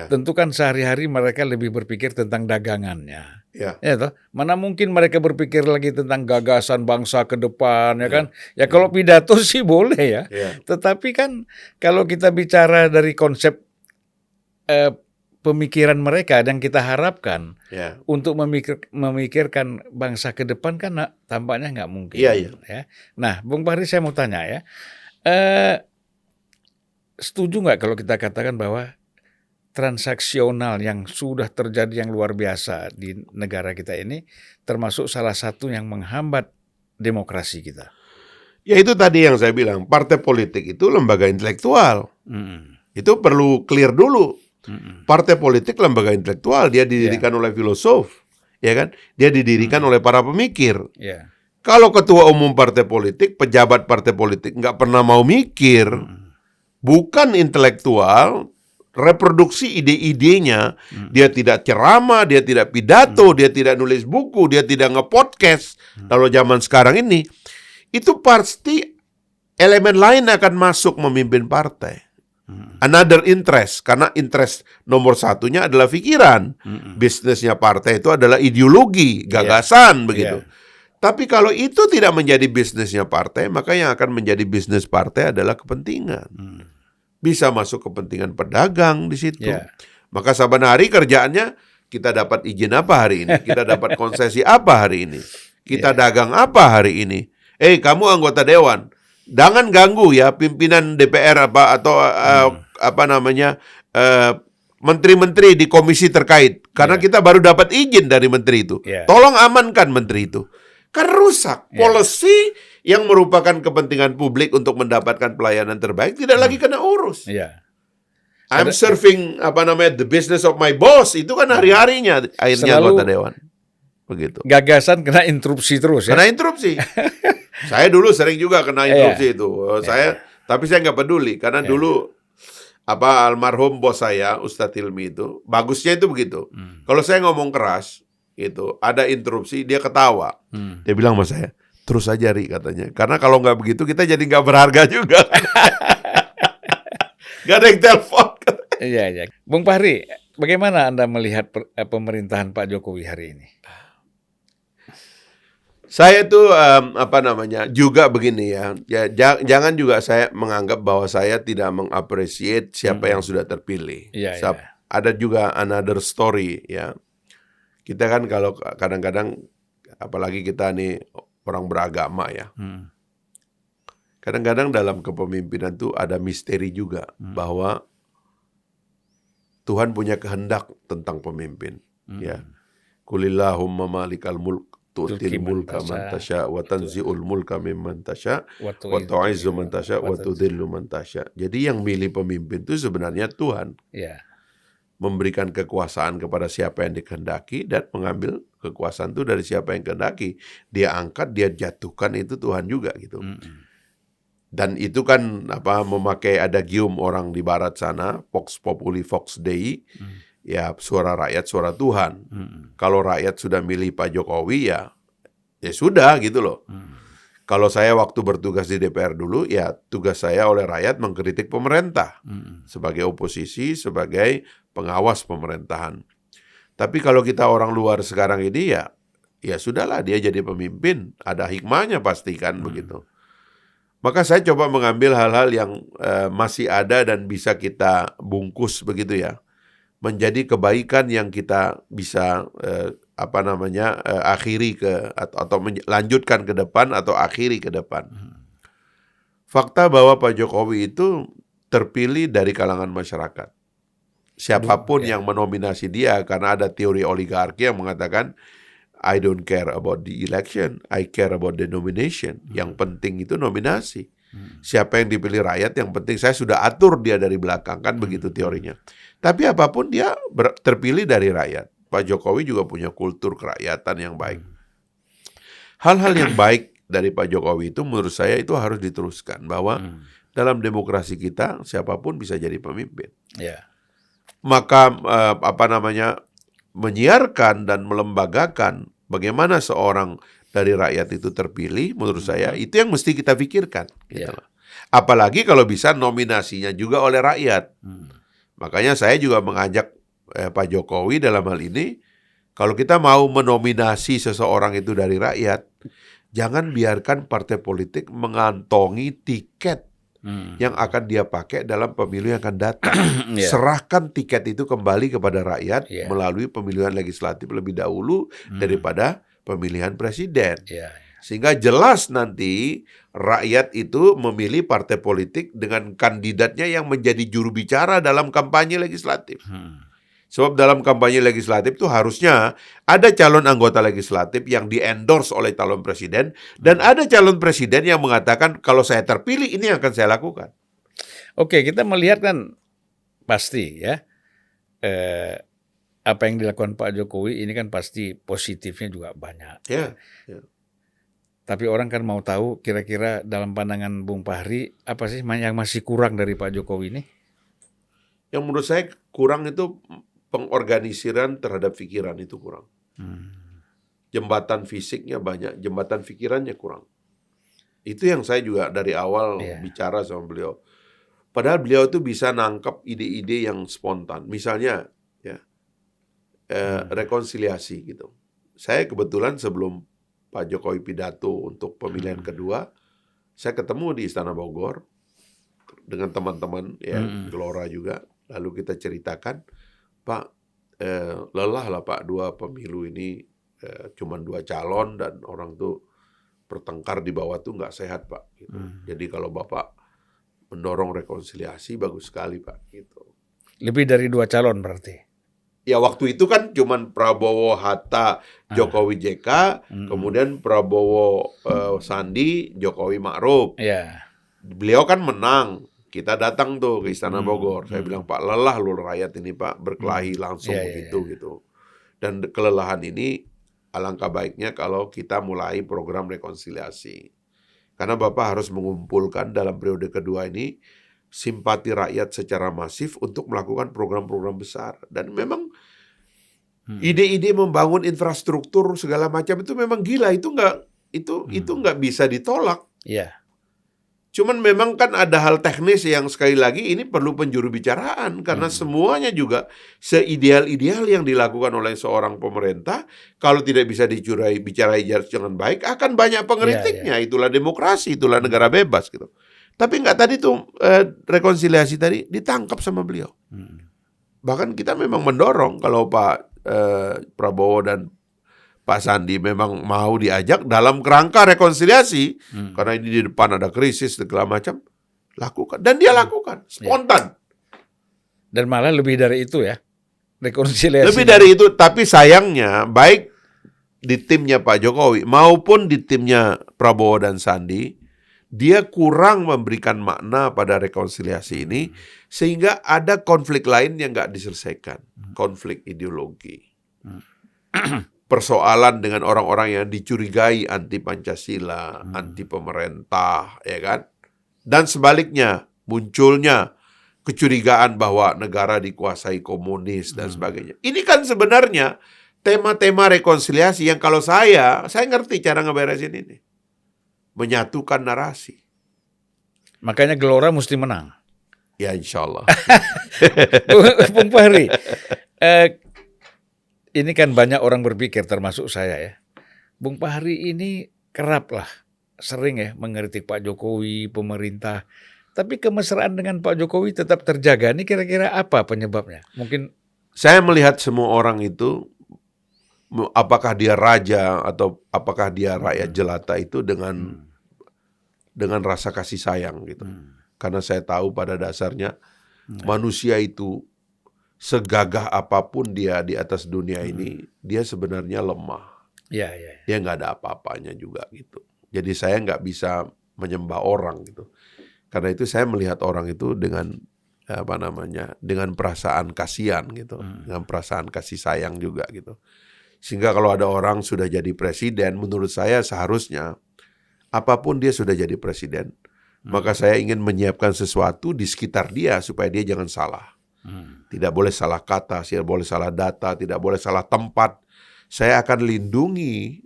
tentu kan sehari-hari mereka lebih berpikir tentang dagangannya. Toh? Mana mungkin mereka berpikir lagi tentang gagasan bangsa ke depan, ya kan? Ya kalau pidato sih boleh ya. Tetapi kan kalau kita bicara dari konsep pemikiran mereka yang kita harapkan untuk memikirkan bangsa ke depan kan tampaknya nggak mungkin. Ya. Nah, Bung Fahri saya mau tanya ya, setuju nggak kalau kita katakan bahwa transaksional yang sudah terjadi yang luar biasa di negara kita ini termasuk salah satu yang menghambat demokrasi kita? Ya itu tadi yang saya bilang, partai politik itu lembaga intelektual. Itu perlu clear dulu. Partai politik lembaga intelektual, dia didirikan oleh filosof, ya kan? Dia didirikan oleh para pemikir. Kalau ketua umum partai politik, pejabat partai politik nggak pernah mau mikir, bukan intelektual, reproduksi ide-idenya, dia tidak ceramah, dia tidak pidato, dia tidak nulis buku, dia tidak nge-podcast. Kalau zaman sekarang ini, itu pasti elemen lain akan masuk memimpin partai. Another interest, karena interest nomor satunya adalah pikiran. Bisnisnya partai itu adalah ideologi, gagasan, begitu. Tapi kalau itu tidak menjadi bisnisnya partai, maka yang akan menjadi bisnis partai adalah kepentingan. Bisa masuk kepentingan pedagang di situ. Maka saban hari kerjaannya, kita dapat izin apa hari ini? Kita dapat konsesi apa hari ini? Kita dagang apa hari ini? Kamu anggota dewan, jangan ganggu ya pimpinan DPR atau menteri-menteri di komisi terkait. Karena kita baru dapat izin dari menteri itu. Tolong amankan menteri itu. Karena rusak. Policy yang merupakan kepentingan publik untuk mendapatkan pelayanan terbaik tidak lagi kena urus. I'm serving the business of my boss. Itu kan hari-harinya akhirnya anggota dewan. Begitu. Gagasan kena interupsi terus ya. Kena interupsi. Saya dulu sering juga kena interupsi itu. Tapi saya nggak peduli karena dulu almarhum bos saya Ustadz Hilmi itu bagusnya itu begitu. Kalau saya ngomong keras gitu, ada interupsi, dia ketawa. Dia bilang sama saya, terus aja Ri katanya. Karena kalau nggak begitu kita jadi nggak berharga juga. Gak ada yang telepon. Iya. Bung Fahri, bagaimana Anda melihat pemerintahan Pak Jokowi hari ini? Saya tuh juga begini ya. Jangan juga saya menganggap bahwa saya tidak mengapresiasi siapa yang sudah terpilih. Ada juga another story ya. Kita kan kalau kadang-kadang, apalagi kita nih orang beragama ya, kadang-kadang dalam kepemimpinan tuh ada misteri juga bahwa Tuhan punya kehendak tentang pemimpin. Ya, Qulillahumma malikal mulk tu'til mulka man tasya wa tanzi'ul mulka mimman tasya wa tu'izzu man tasya wa tudhillu man tasya. Jadi yang milih pemimpin itu sebenarnya Tuhan. Memberikan kekuasaan kepada siapa yang dikehendaki dan mengambil kekuasaan itu dari siapa yang kehendaki. Dia angkat, dia jatuhkan, itu Tuhan juga gitu. Dan itu kan memakai adagium orang di barat sana, Vox Populi Vox Dei, ya suara rakyat suara Tuhan. Kalau rakyat sudah milih Pak Jokowi ya sudah gitu loh. Kalau saya waktu bertugas di DPR dulu, ya tugas saya oleh rakyat mengkritik pemerintah sebagai oposisi, sebagai pengawas pemerintahan. Tapi kalau kita orang luar sekarang ini ya sudahlah, dia jadi pemimpin, ada hikmahnya pasti kan begitu. Maka saya coba mengambil hal-hal yang masih ada dan bisa kita bungkus begitu ya, menjadi kebaikan yang kita bisa akhiri atau lanjutkan ke depan atau akhiri ke depan. Fakta bahwa Pak Jokowi itu terpilih dari kalangan masyarakat. Siapapun yang menominasi dia, karena ada teori oligarki yang mengatakan I don't care about the election, I care about the nomination. Yang penting itu nominasi. Siapa yang dipilih rakyat, yang penting saya sudah atur dia dari belakang, kan begitu teorinya. Tapi apapun dia terpilih dari rakyat. Pak Jokowi juga punya kultur kerakyatan yang baik. Hal-hal yang baik dari Pak Jokowi itu menurut saya itu harus diteruskan, bahwa dalam demokrasi kita siapapun bisa jadi pemimpin. Maka menyiarkan dan melembagakan bagaimana seorang dari rakyat itu terpilih, menurut saya itu yang mesti kita pikirkan. Gitu. Apalagi kalau bisa nominasinya juga oleh rakyat. Makanya saya juga mengajak Pak Jokowi dalam hal ini, kalau kita mau menominasi seseorang itu dari rakyat, jangan biarkan partai politik mengantongi tiket yang akan dia pakai dalam pemilu yang akan datang. Serahkan tiket itu kembali kepada rakyat melalui pemilihan legislatif lebih dahulu daripada pemilihan presiden. Sehingga jelas nanti rakyat itu memilih partai politik dengan kandidatnya yang menjadi juru bicara dalam kampanye legislatif. Sebab dalam kampanye legislatif itu harusnya ada calon anggota legislatif yang di-endorse oleh calon presiden, dan ada calon presiden yang mengatakan kalau saya terpilih ini yang akan saya lakukan. Oke, kita melihat kan pasti ya apa yang dilakukan Pak Jokowi ini kan pasti positifnya juga banyak. Tapi orang kan mau tahu kira-kira dalam pandangan Bung Fahri apa sih yang masih kurang dari Pak Jokowi ini? Yang menurut saya kurang itu pengorganisiran terhadap pikiran itu kurang. Jembatan fisiknya banyak, jembatan pikirannya kurang. Itu yang saya juga dari awal bicara sama beliau. Padahal beliau itu bisa nangkep ide-ide yang spontan. Misalnya ya rekonsiliasi gitu. Saya kebetulan sebelum Pak Jokowi pidato untuk pemilihan kedua, saya ketemu di Istana Bogor dengan teman-teman ya Gelora juga. Lalu kita ceritakan, Pak, lelah lah Pak 2 pemilu ini cuman 2 calon dan orang tuh bertengkar di bawah tuh nggak sehat Pak. Gitu. Jadi kalau Bapak mendorong rekonsiliasi bagus sekali Pak. Gitu. Lebih dari 2 calon berarti? Ya waktu itu kan cuman Prabowo Hatta, Jokowi JK, kemudian Prabowo Sandi, Jokowi Ma'ruf. Ya. Beliau kan menang. Kita datang tuh ke Istana Bogor. Saya bilang, Pak, lelah lu rakyat ini Pak, berkelahi langsung begitu gitu. Dan kelelahan ini alangkah baiknya kalau kita mulai program rekonsiliasi. Karena Bapak harus mengumpulkan dalam periode kedua ini simpati rakyat secara masif untuk melakukan program-program besar. Dan memang ide-ide membangun infrastruktur segala macam itu memang gila. Itu nggak bisa ditolak. Iya. Cuman memang kan ada hal teknis yang sekali lagi ini perlu penjurubicaraan karena semuanya juga seideal-ideal yang dilakukan oleh seorang pemerintah kalau tidak bisa bicarai dengan baik akan banyak pengkritiknya. Itulah demokrasi, itulah negara bebas gitu. Tapi nggak tadi tuh rekonsiliasi tadi ditangkap sama beliau. Bahkan kita memang mendorong kalau Pak Prabowo dan Pak Sandi memang mau diajak dalam kerangka rekonsiliasi karena ini di depan ada krisis segala macam, lakukan dan dia lakukan spontan. Dan malah lebih dari itu ya rekonsiliasi. Lebih dari itu, tapi sayangnya baik di timnya Pak Jokowi maupun di timnya Prabowo dan Sandi dia kurang memberikan makna pada rekonsiliasi ini sehingga ada konflik lain yang nggak diselesaikan, konflik ideologi. Persoalan dengan orang-orang yang dicurigai anti Pancasila, anti pemerintah, ya kan? Dan sebaliknya, munculnya kecurigaan bahwa negara dikuasai komunis dan sebagainya. Ini kan sebenarnya tema-tema rekonsiliasi yang kalau saya ngerti cara ngeberesin ini. Menyatukan narasi. Makanya Gelora mesti menang. Ya insya Allah. Bung Fahri, ini kan banyak orang berpikir termasuk saya ya. Bung Fahri ini kerap lah sering ya mengkritik Pak Jokowi, pemerintah. Tapi kemesraan dengan Pak Jokowi tetap terjaga. Ini kira-kira apa penyebabnya? Mungkin saya melihat semua orang itu, apakah dia raja atau apakah dia rakyat jelata itu dengan rasa kasih sayang gitu. Karena saya tahu pada dasarnya manusia itu segagah apapun dia di atas dunia ini, dia sebenarnya lemah. Ya. Dia nggak ada apa-apanya juga gitu. Jadi saya nggak bisa menyembah orang gitu. Karena itu saya melihat orang itu dengan dengan perasaan kasihan gitu, dengan perasaan kasih sayang juga gitu. Sehingga kalau ada orang sudah jadi presiden, menurut saya seharusnya apapun dia sudah jadi presiden, maka saya ingin menyiapkan sesuatu di sekitar dia supaya dia jangan salah. Tidak boleh salah kata, tidak boleh salah data, tidak boleh salah tempat. Saya akan lindungi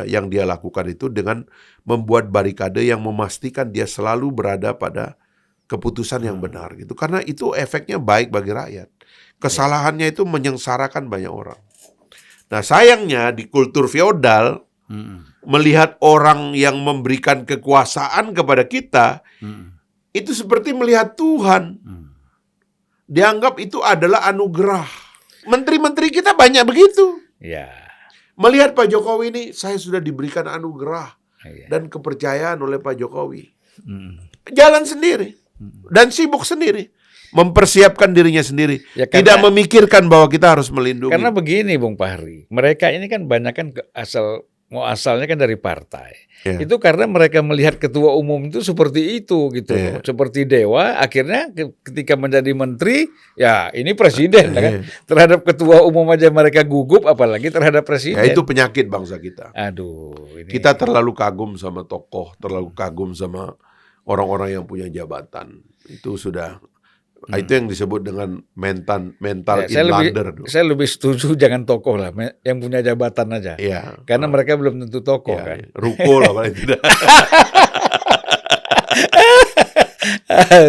yang dia lakukan itu dengan membuat barikade yang memastikan dia selalu berada pada keputusan yang benar gitu. Karena itu efeknya baik bagi rakyat. Kesalahannya itu menyengsarakan banyak orang. Nah sayangnya di kultur feodal, melihat orang yang memberikan kekuasaan kepada kita, itu seperti melihat Tuhan. Dianggap itu adalah anugerah. Menteri-menteri kita banyak begitu. Ya. Melihat Pak Jokowi ini, saya sudah diberikan anugerah dan kepercayaan oleh Pak Jokowi. Jalan sendiri dan sibuk sendiri, mempersiapkan dirinya sendiri, Ya, tidak memikirkan bahwa kita harus melindungi. Karena begini Bung Fahri, mereka ini kan banyak kan asal asalnya kan dari partai. Ya. Itu karena mereka melihat ketua umum itu seperti itu gitu, seperti dewa. Akhirnya ketika menjadi menteri, ya ini presiden, kan? Terhadap ketua umum aja mereka gugup, apalagi terhadap presiden. Ya itu penyakit bangsa kita. Aduh, Kita terlalu kagum sama tokoh, terlalu kagum sama orang-orang yang punya jabatan. Itu sudah. Itu yang disebut dengan mental inlander. Saya lebih setuju jangan tokoh lah, yang punya jabatan aja. Ya. Karena mereka belum tentu tokoh kan. Ruko lah paling tidak.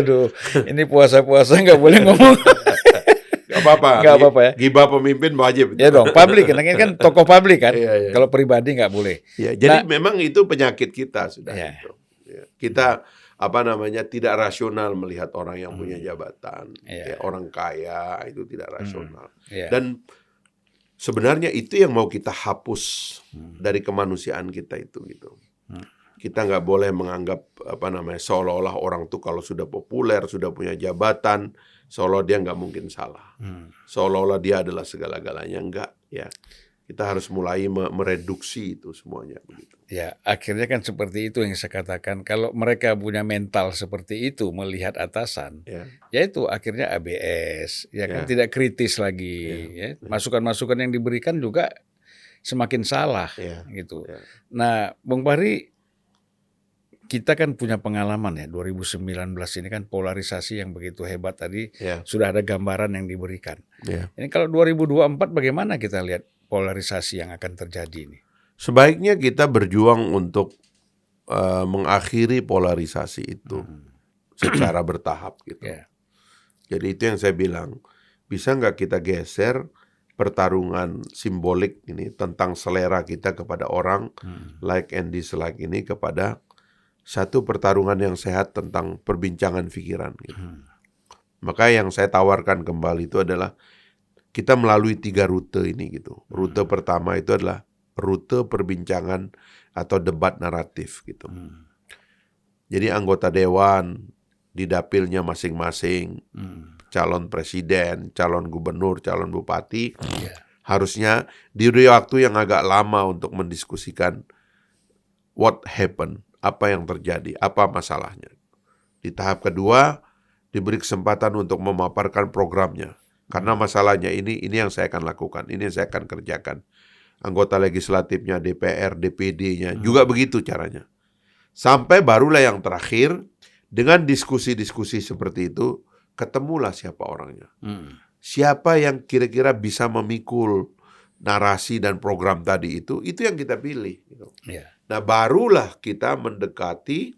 Aduh, ini puasa-puasa nggak boleh ngomong. Gak apa-apa. Nggak apa-apa ya. Gibah pemimpin wajib. Ya dong, publik kan tokoh publik kan. Iya. Kalau pribadi nggak boleh. Ya, jadi memang itu penyakit kita sudah. Ya. Gitu. Ya. Kita tidak rasional melihat orang yang punya jabatan, orang kaya itu tidak rasional. Dan sebenarnya itu yang mau kita hapus dari kemanusiaan kita itu gitu. Kita nggak boleh menganggap seolah-olah orang tuh kalau sudah populer, sudah punya jabatan, seolah dia nggak mungkin salah. Seolah-olah dia adalah segala-galanya, enggak ya. Kita harus mulai mereduksi itu semuanya begitu. Ya, akhirnya kan seperti itu yang saya katakan. Kalau mereka punya mental seperti itu melihat atasan, ya itu akhirnya ABS, ya kan tidak kritis lagi. Ya. Masukan-masukan yang diberikan juga semakin salah, gitu. Nah, Bung Fahri, kita kan punya pengalaman ya 2019 ini kan polarisasi yang begitu hebat tadi sudah ada gambaran yang diberikan. Ini kalau 2024 bagaimana kita lihat polarisasi yang akan terjadi ini? Sebaiknya kita berjuang untuk mengakhiri polarisasi itu secara bertahap gitu. Jadi itu yang saya bilang, bisa nggak kita geser pertarungan simbolik ini tentang selera kita kepada orang, like and dislike ini kepada satu pertarungan yang sehat tentang perbincangan pikiran gitu. Maka yang saya tawarkan kembali itu adalah kita melalui 3 rute ini gitu. Rute pertama itu adalah rute perbincangan atau debat naratif gitu. Jadi anggota dewan di dapilnya masing-masing, calon presiden, calon gubernur, calon bupati, harusnya diberi waktu yang agak lama untuk mendiskusikan what happened, apa yang terjadi, apa masalahnya. Di tahap kedua diberi kesempatan untuk memaparkan programnya. Karena masalahnya ini yang saya akan lakukan, ini yang saya akan kerjakan. Anggota legislatifnya, DPR, DPD-nya, juga begitu caranya. Sampai barulah yang terakhir, dengan diskusi-diskusi seperti itu, ketemulah siapa orangnya. Siapa yang kira-kira bisa memikul narasi dan program tadi itu yang kita pilih. Gitu. Nah barulah kita mendekati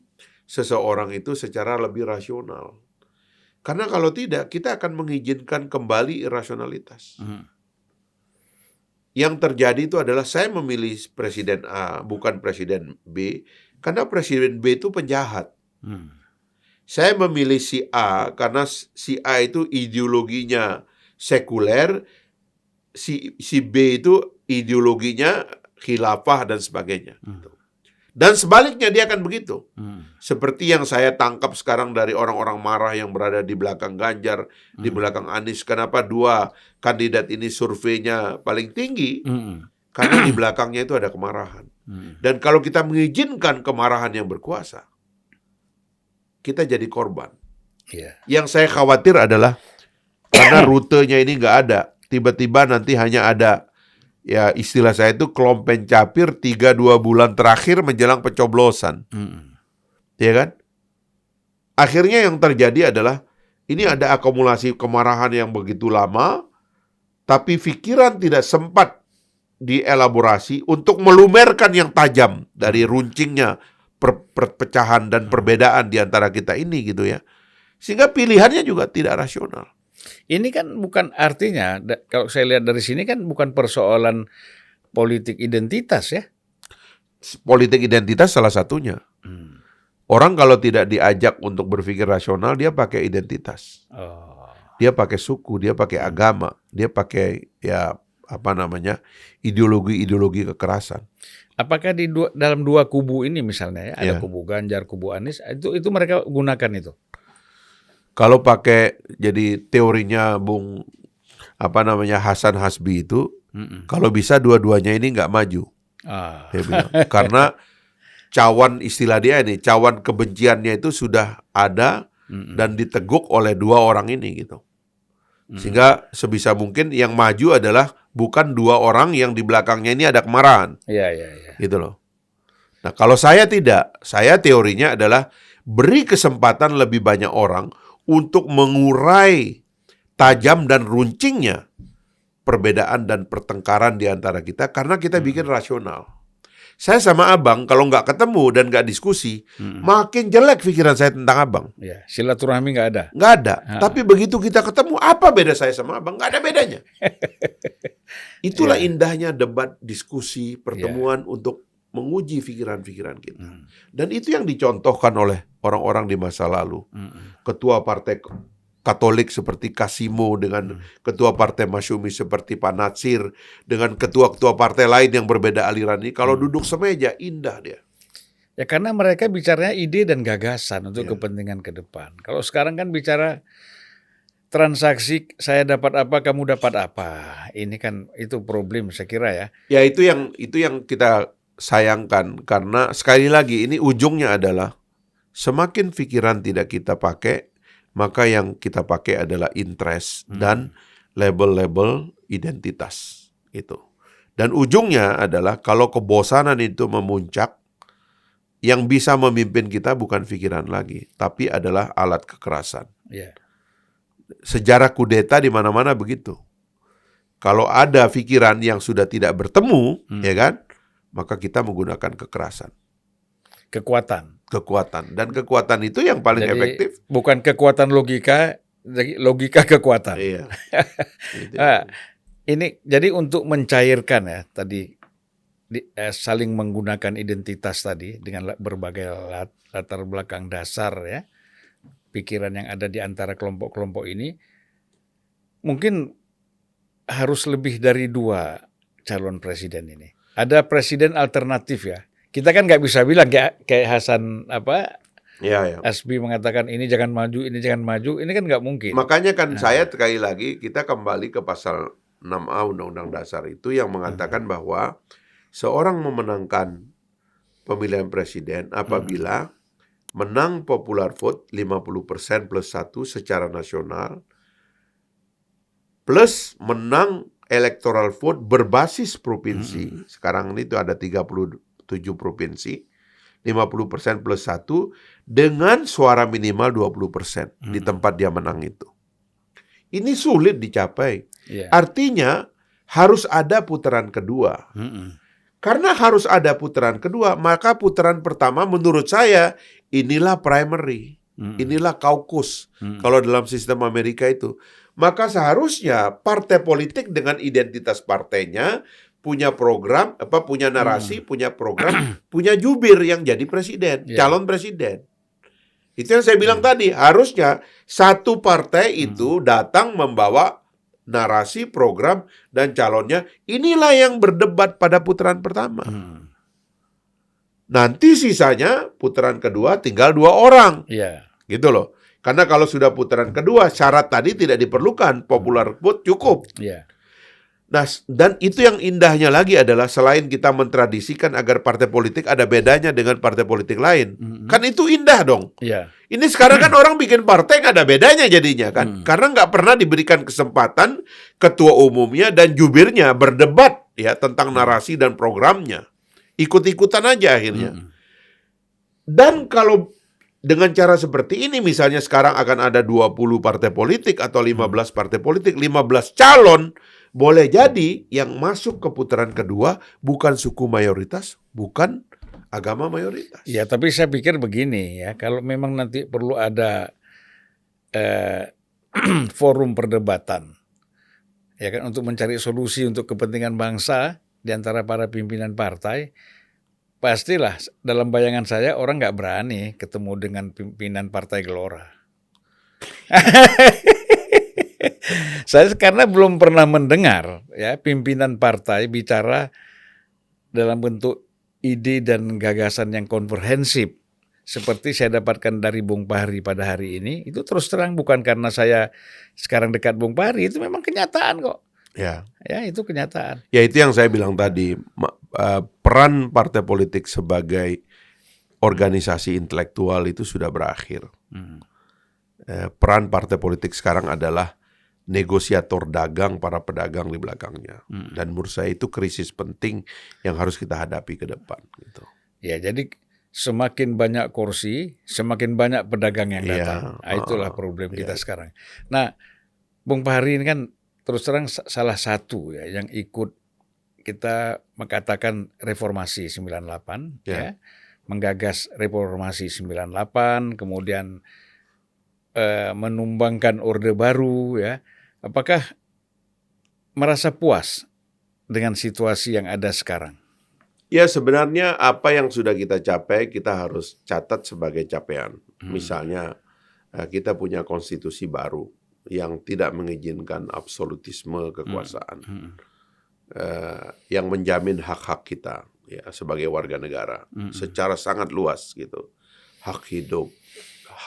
seseorang itu secara lebih rasional. Karena kalau tidak, kita akan mengizinkan kembali irasionalitas. Yang terjadi itu adalah saya memilih presiden A, bukan presiden B, karena presiden B itu penjahat. Saya memilih si A, karena si A itu ideologinya sekuler, si B itu ideologinya khilafah dan sebagainya. Dan sebaliknya dia akan begitu. Seperti yang saya tangkap sekarang dari orang-orang marah yang berada di belakang Ganjar, di belakang Anies. Kenapa 2 kandidat ini surveinya paling tinggi? Karena di belakangnya itu ada kemarahan. Dan kalau kita mengizinkan kemarahan yang berkuasa, kita jadi korban. Yang saya khawatir adalah karena rutenya ini nggak ada, tiba-tiba nanti hanya ada, ya istilah saya itu kelompen capir 3-2 bulan terakhir menjelang pencoblosan. Ya kan? Akhirnya yang terjadi adalah ini ada akumulasi kemarahan yang begitu lama, tapi pikiran tidak sempat dielaborasi untuk melumerkan yang tajam dari runcingnya perpecahan dan perbedaan di antara kita ini gitu ya. Sehingga pilihannya juga tidak rasional. Ini kan bukan artinya, kalau saya lihat dari sini kan bukan persoalan politik identitas ya. Politik identitas salah satunya. Orang kalau tidak diajak untuk berpikir rasional, dia pakai identitas. Dia pakai suku, dia pakai agama, dia pakai ideologi-ideologi kekerasan. Apakah dalam 2 kubu ini misalnya ya, ada kubu Ganjar, kubu Anies, itu mereka gunakan itu? Kalau pakai jadi teorinya Bung Hasan Hasbi itu, kalau bisa dua-duanya ini nggak maju. Dia bilang karena cawan istilah dia ini, cawan kebenciannya itu sudah ada dan diteguk oleh dua orang ini gitu. Sehingga sebisa mungkin yang maju adalah bukan dua orang yang di belakangnya ini ada kemarahan. Iya. Gitu loh. Nah, kalau saya tidak, saya teorinya adalah beri kesempatan lebih banyak orang untuk mengurai tajam dan runcingnya perbedaan dan pertengkaran di antara kita karena kita bikin rasional. Saya sama abang kalau nggak ketemu dan nggak diskusi, makin jelek pikiran saya tentang abang. Ya, silaturahmi nggak ada. Nggak ada. Tapi begitu kita ketemu, apa beda saya sama abang? Nggak ada bedanya. Itulah indahnya debat, diskusi, pertemuan untuk menguji pikiran-pikiran kita. Dan itu yang dicontohkan oleh orang-orang di masa lalu. Ketua partai Katolik seperti Kasimo, dengan ketua partai Masyumi seperti Pak Natsir, dengan ketua-ketua partai lain yang berbeda aliran ini, kalau duduk semeja, indah dia. Ya karena mereka bicaranya ide dan gagasan untuk kepentingan ke depan. Kalau sekarang kan bicara transaksi, saya dapat apa, kamu dapat apa. Ini kan itu problem saya kira ya. Ya itu yang kita sayangkan, karena sekali lagi ini ujungnya adalah semakin pikiran tidak kita pakai, maka yang kita pakai adalah interest dan label-label identitas itu. Dan ujungnya adalah kalau kebosanan itu memuncak, yang bisa memimpin kita bukan pikiran lagi, tapi adalah alat kekerasan. Yeah. Sejarah kudeta di mana-mana begitu. Kalau ada pikiran yang sudah tidak bertemu, ya kan, maka kita menggunakan kekerasan. Kekuatan. Dan kekuatan itu yang paling efektif. Bukan kekuatan logika, logika kekuatan. Iya. Ini jadi untuk mencairkan ya tadi saling menggunakan identitas tadi dengan berbagai latar belakang dasar ya, pikiran yang ada di antara kelompok-kelompok ini, mungkin harus lebih dari 2 calon presiden ini. Ada presiden alternatif ya. Kita kan nggak bisa bilang kayak Hasan Asbi mengatakan ini jangan maju, ini jangan maju. Ini kan nggak mungkin. Makanya kan saya sekali lagi kita kembali ke pasal 6A Undang-Undang Dasar itu yang mengatakan bahwa seorang memenangkan pemilihan presiden apabila menang popular vote 50% plus 1 secara nasional plus menang electoral vote berbasis provinsi. Sekarang ini itu ada 37 provinsi, 50% plus 1 dengan suara minimal 20% di tempat dia menang itu. Ini sulit dicapai. Artinya harus ada putaran kedua. Karena harus ada putaran kedua, maka putaran pertama menurut saya inilah primary, inilah caucus. Kalau dalam sistem Amerika itu, maka seharusnya partai politik dengan identitas partainya punya program, punya narasi, punya program, punya jubir yang jadi presiden, calon presiden. Itu yang saya bilang tadi, harusnya satu partai itu datang membawa narasi, program, dan calonnya. Inilah yang berdebat pada putaran pertama. Nanti sisanya putaran kedua tinggal 2 orang. Gitu loh. Karena kalau sudah putaran kedua, syarat tadi tidak diperlukan, popular vote cukup. Nah, dan itu yang indahnya lagi adalah selain kita mentradisikan agar partai politik ada bedanya dengan partai politik lain. Kan itu indah dong. Ini sekarang kan orang bikin partai nggak ada bedanya jadinya kan. Karena nggak pernah diberikan kesempatan ketua umumnya dan jubirnya berdebat ya tentang narasi dan programnya. Ikut-ikutan aja akhirnya. Dan kalau dengan cara seperti ini misalnya sekarang akan ada 20 partai politik atau 15 partai politik, 15 calon, boleh jadi yang masuk ke putaran kedua bukan suku mayoritas, bukan agama mayoritas. Ya, tapi saya pikir begini ya, kalau memang nanti perlu ada forum perdebatan, ya kan, untuk mencari solusi untuk kepentingan bangsa di antara para pimpinan partai, pastilah dalam bayangan saya orang nggak berani ketemu dengan pimpinan Partai Gelora. Saya karena belum pernah mendengar ya pimpinan partai bicara dalam bentuk ide dan gagasan yang komprehensif seperti saya dapatkan dari Bung Fahri pada hari ini. Itu terus terang bukan karena saya sekarang dekat Bung Fahri, itu memang kenyataan kok. Ya. Ya, itu kenyataan. Ya itu yang saya bilang tadi, peran partai politik sebagai organisasi intelektual itu sudah berakhir. Peran partai politik sekarang adalah negosiator dagang para pedagang di belakangnya. Dan menurut saya itu krisis penting yang harus kita hadapi ke depan. Gitu. Ya, jadi semakin banyak kursi, semakin banyak pedagang yang datang. Nah, itulah problem kita sekarang. Nah, Bung Fahri ini kan terus terang salah satu ya yang ikut kita mengatakan reformasi 98 ya. Menggagas reformasi 98, kemudian menumbangkan orde baru ya. Apakah merasa puas dengan situasi yang ada sekarang? Ya sebenarnya apa yang sudah kita capai kita harus catat sebagai capaian. Misalnya kita punya konstitusi baru yang tidak mengizinkan absolutisme kekuasaan, yang menjamin hak-hak kita ya sebagai warga negara secara sangat luas gitu, hak hidup,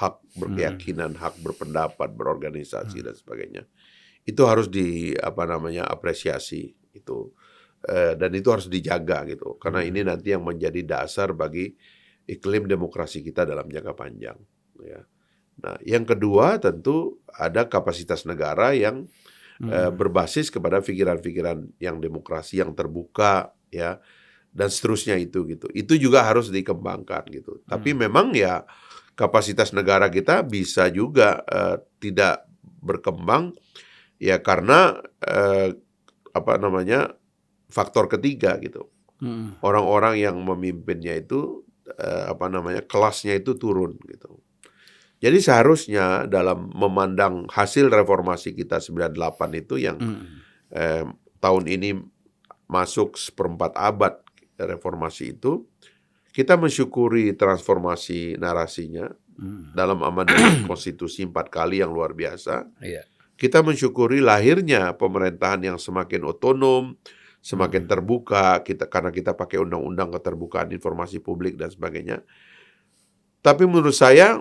hak berkeyakinan, hak berpendapat, berorganisasi dan sebagainya. Itu harus apresiasi itu. Dan itu harus dijaga gitu, karena ini nanti yang menjadi dasar bagi iklim demokrasi kita dalam jangka panjang. Ya. Nah, yang kedua tentu ada kapasitas negara yang berbasis kepada pikiran-pikiran yang demokrasi, yang terbuka, ya, dan seterusnya itu gitu. Itu juga harus dikembangkan gitu. Tapi memang ya kapasitas negara kita bisa juga tidak berkembang, ya karena faktor ketiga gitu. Orang-orang yang memimpinnya itu kelasnya itu turun gitu. Jadi seharusnya dalam memandang hasil reformasi kita 98 itu yang tahun ini masuk 1/4 abad reformasi itu, kita mensyukuri transformasi narasinya dalam amandemen konstitusi 4 kali yang luar biasa. Kita mensyukuri lahirnya pemerintahan yang semakin otonom, semakin terbuka, karena kita pakai undang-undang keterbukaan informasi publik dan sebagainya. Tapi menurut saya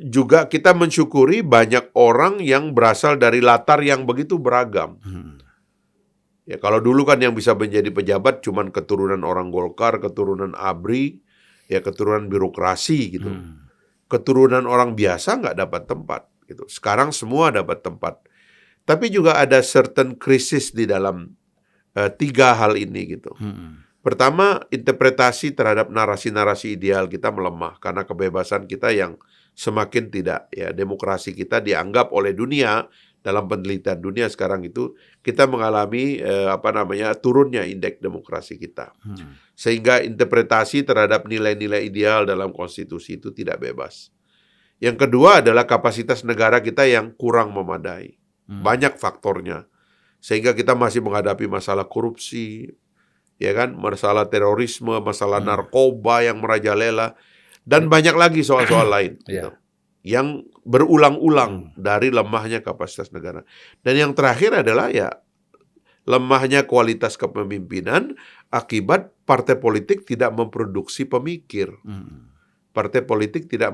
juga kita mensyukuri banyak orang yang berasal dari latar yang begitu beragam. Ya kalau dulu kan yang bisa menjadi pejabat cuman keturunan orang Golkar, keturunan ABRI, ya keturunan birokrasi gitu. Keturunan orang biasa nggak dapat tempat gitu. Sekarang semua dapat tempat. Tapi juga ada certain krisis di dalam 3 hal ini gitu. Pertama, interpretasi terhadap narasi-narasi ideal kita melemah karena kebebasan kita yang semakin tidak, ya demokrasi kita dianggap oleh dunia, dalam penelitian dunia sekarang itu kita mengalami turunnya indeks demokrasi kita. Sehingga interpretasi terhadap nilai-nilai ideal dalam konstitusi itu tidak bebas. Yang kedua adalah kapasitas negara kita yang kurang memadai. Banyak faktornya. Sehingga kita masih menghadapi masalah korupsi, ya kan, masalah terorisme, masalah narkoba yang merajalela, dan banyak lagi soal-soal lain gitu, yang berulang-ulang dari lemahnya kapasitas negara. Dan yang terakhir adalah ya lemahnya kualitas kepemimpinan akibat partai politik tidak memproduksi pemikir. Partai politik tidak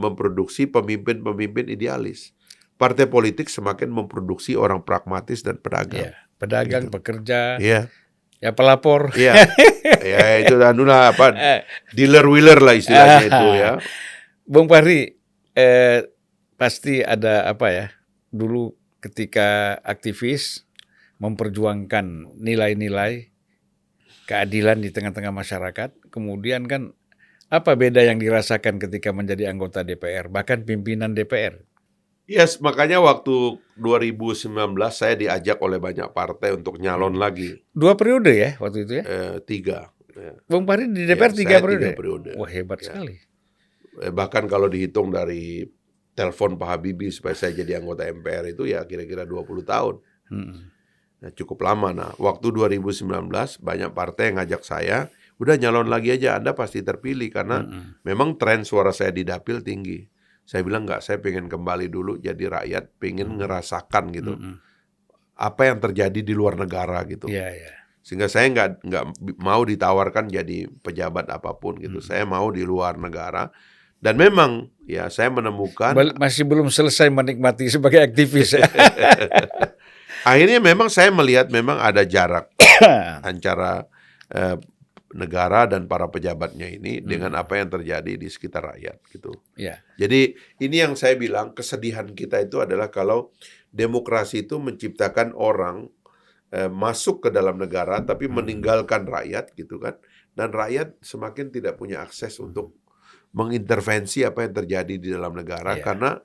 memproduksi pemimpin-pemimpin idealis. Partai politik semakin memproduksi orang pragmatis dan pedagang. Pedagang, gitu. Pekerja. Ya pelapor. Ya itu dealer-wheeler lah istilahnya itu ya. Bung Fahri, pasti ada dulu ketika aktivis memperjuangkan nilai-nilai keadilan di tengah-tengah masyarakat, kemudian kan apa beda yang dirasakan ketika menjadi anggota DPR, bahkan pimpinan DPR? Yes, makanya waktu 2019 saya diajak oleh banyak partai untuk nyalon lagi. 2 periode ya waktu itu ya? 3. Ya. Bung Fahri di DPR 3 periode? 3 periode. Wah, hebat sekali. Bahkan kalau dihitung dari telepon Pak Habibie supaya saya jadi anggota MPR itu ya kira-kira 20 tahun. Nah, cukup lama. Nah, waktu 2019 banyak partai yang ngajak saya, udah nyalon lagi aja, Anda pasti terpilih karena memang tren suara saya di dapil tinggi. Saya bilang enggak, saya pengen kembali dulu jadi rakyat, pengen ngerasakan gitu apa yang terjadi di luar negara gitu. Sehingga saya nggak mau ditawarkan jadi pejabat apapun gitu. Saya mau di luar negara. Dan memang ya saya menemukan masih belum selesai menikmati sebagai aktivis. Akhirnya memang saya melihat memang ada jarak antara negara dan para pejabatnya ini dengan apa yang terjadi di sekitar rakyat gitu. Ya. Jadi ini yang saya bilang kesedihan kita itu adalah kalau demokrasi itu menciptakan orang masuk ke dalam negara tapi meninggalkan rakyat gitu kan, dan rakyat semakin tidak punya akses untuk mengintervensi apa yang terjadi di dalam negara karena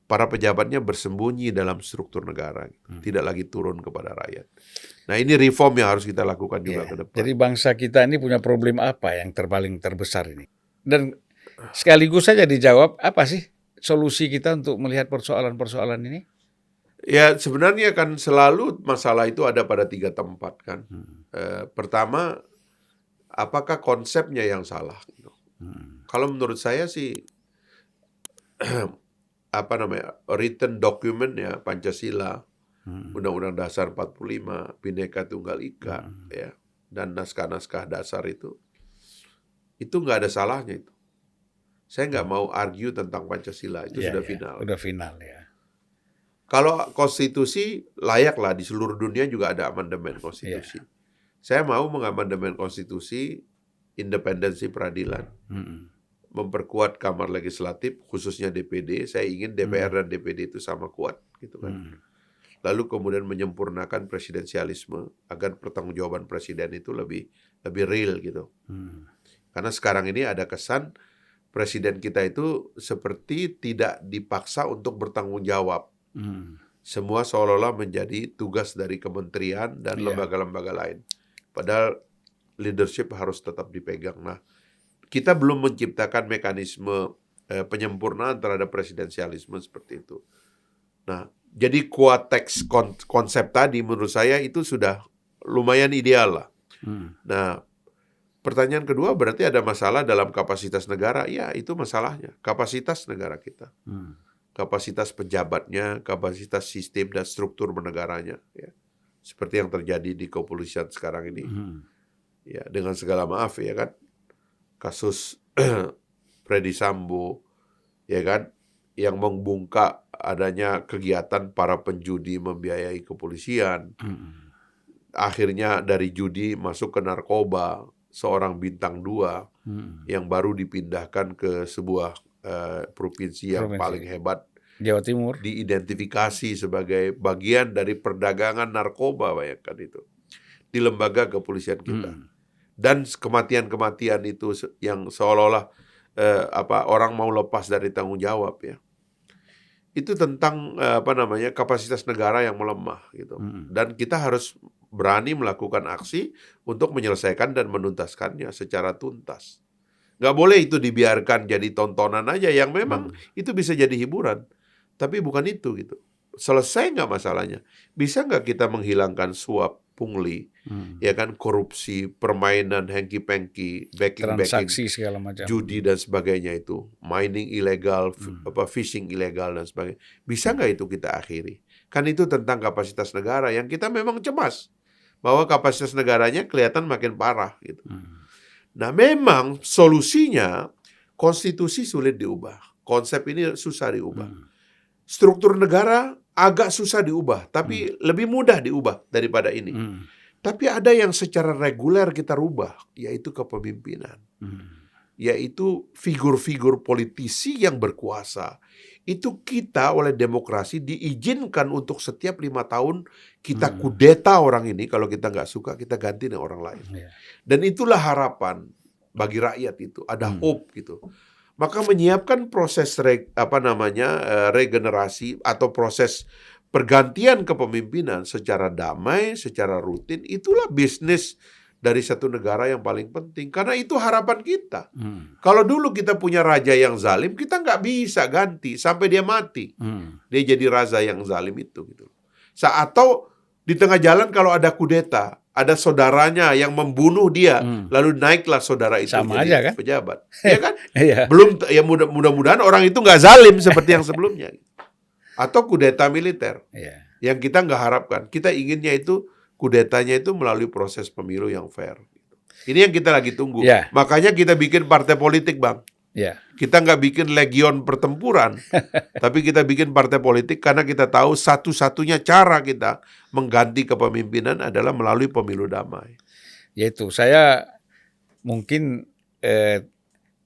para pejabatnya bersembunyi dalam struktur negara, tidak lagi turun kepada rakyat. Nah ini reform yang harus kita lakukan juga ke depan. Jadi bangsa kita ini punya problem apa yang paling terbesar ini? Dan sekaligus saja dijawab, apa sih solusi kita untuk melihat persoalan-persoalan ini? Ya sebenarnya kan selalu masalah itu ada pada 3 tempat kan. Pertama, apakah konsepnya yang salah? Kalau menurut saya sih written document ya Pancasila, Undang-Undang Dasar 45, Bhinneka Tunggal Ika, ya, dan naskah-naskah dasar itu nggak ada salahnya itu. Saya nggak mau argue tentang Pancasila, itu sudah final. Sudah final ya. Kalau konstitusi layaklah di seluruh dunia juga ada amandemen konstitusi. Saya mau mengamandemen konstitusi independensi peradilan. Memperkuat kamar legislatif, khususnya DPD. Saya ingin DPR dan DPD itu sama kuat, gitu kan. Lalu kemudian menyempurnakan presidensialisme agar pertanggungjawaban presiden itu lebih real, gitu. Karena sekarang ini ada kesan presiden kita itu seperti tidak dipaksa untuk bertanggung jawab. Semua seolah-olah menjadi tugas dari kementerian dan lembaga-lembaga lain. Padahal leadership harus tetap dipegang. Nah, kita belum menciptakan mekanisme penyempurnaan terhadap presidensialisme seperti itu. Nah, jadi kuateks konsep tadi menurut saya itu sudah lumayan ideal lah. Nah, pertanyaan kedua berarti ada masalah dalam kapasitas negara. Ya, itu masalahnya. Kapasitas negara kita. Kapasitas pejabatnya, kapasitas sistem dan struktur bernegaranya. Ya. Seperti yang terjadi di kepolisian sekarang ini. Ya, dengan segala maaf ya kan. Kasus Freddy Sambo, ya kan, yang membungkak adanya kegiatan para penjudi membiayai kepolisian. Akhirnya dari judi masuk ke narkoba, seorang bintang 2 yang baru dipindahkan ke sebuah provinsi yang paling hebat, Jawa Timur, diidentifikasi sebagai bagian dari perdagangan narkoba, bayangkan itu, di lembaga kepolisian kita. Dan kematian-kematian itu yang seolah-olah orang mau lepas dari tanggung jawab ya. Itu tentang kapasitas negara yang melemah gitu. Dan kita harus berani melakukan aksi untuk menyelesaikan dan menuntaskannya secara tuntas. Nggak boleh itu dibiarkan jadi tontonan aja yang memang itu bisa jadi hiburan. Tapi bukan itu gitu. Selesai nggak masalahnya? Bisa nggak kita menghilangkan suap, pungli, ya kan, korupsi, permainan hanky-panky, transaksi segala macam, judi dan sebagainya itu, mining ilegal, fishing ilegal dan sebagainya. Bisa nggak itu kita akhiri? Kan itu tentang kapasitas negara yang kita memang cemas bahwa kapasitas negaranya kelihatan makin parah gitu. Nah, memang solusinya konstitusi sulit diubah, konsep ini susah diubah, struktur negara agak susah diubah, tapi lebih mudah diubah daripada ini. Tapi ada yang secara reguler kita rubah, yaitu kepemimpinan. Yaitu figur-figur politisi yang berkuasa. Itu kita oleh demokrasi diizinkan untuk setiap 5 tahun kita kudeta orang ini, kalau kita nggak suka kita ganti dengan orang lain. Dan itulah harapan bagi rakyat itu, ada hope gitu. Maka menyiapkan proses regenerasi atau proses pergantian kepemimpinan secara damai, secara rutin, itulah bisnis dari satu negara yang paling penting. Karena itu harapan kita. Kalau dulu kita punya raja yang zalim, kita nggak bisa ganti sampai dia mati. Dia jadi raja yang zalim itu. Gitu. Atau di tengah jalan kalau ada kudeta, ada saudaranya yang membunuh dia, lalu naiklah saudara itu sama jadi aja, kan? pejabat, ya kan? Iya. Belum, ya mudah-mudahan orang itu nggak zalim seperti yang sebelumnya, atau kudeta militer, yang kita nggak harapkan. Kita inginnya itu kudetanya itu melalui proses pemilu yang fair. Ini yang kita lagi tunggu. Makanya kita bikin partai politik, Bang. Ya. Kita nggak bikin legion pertempuran, tapi kita bikin partai politik karena kita tahu satu-satunya cara kita mengganti kepemimpinan adalah melalui pemilu damai. Yaitu saya mungkin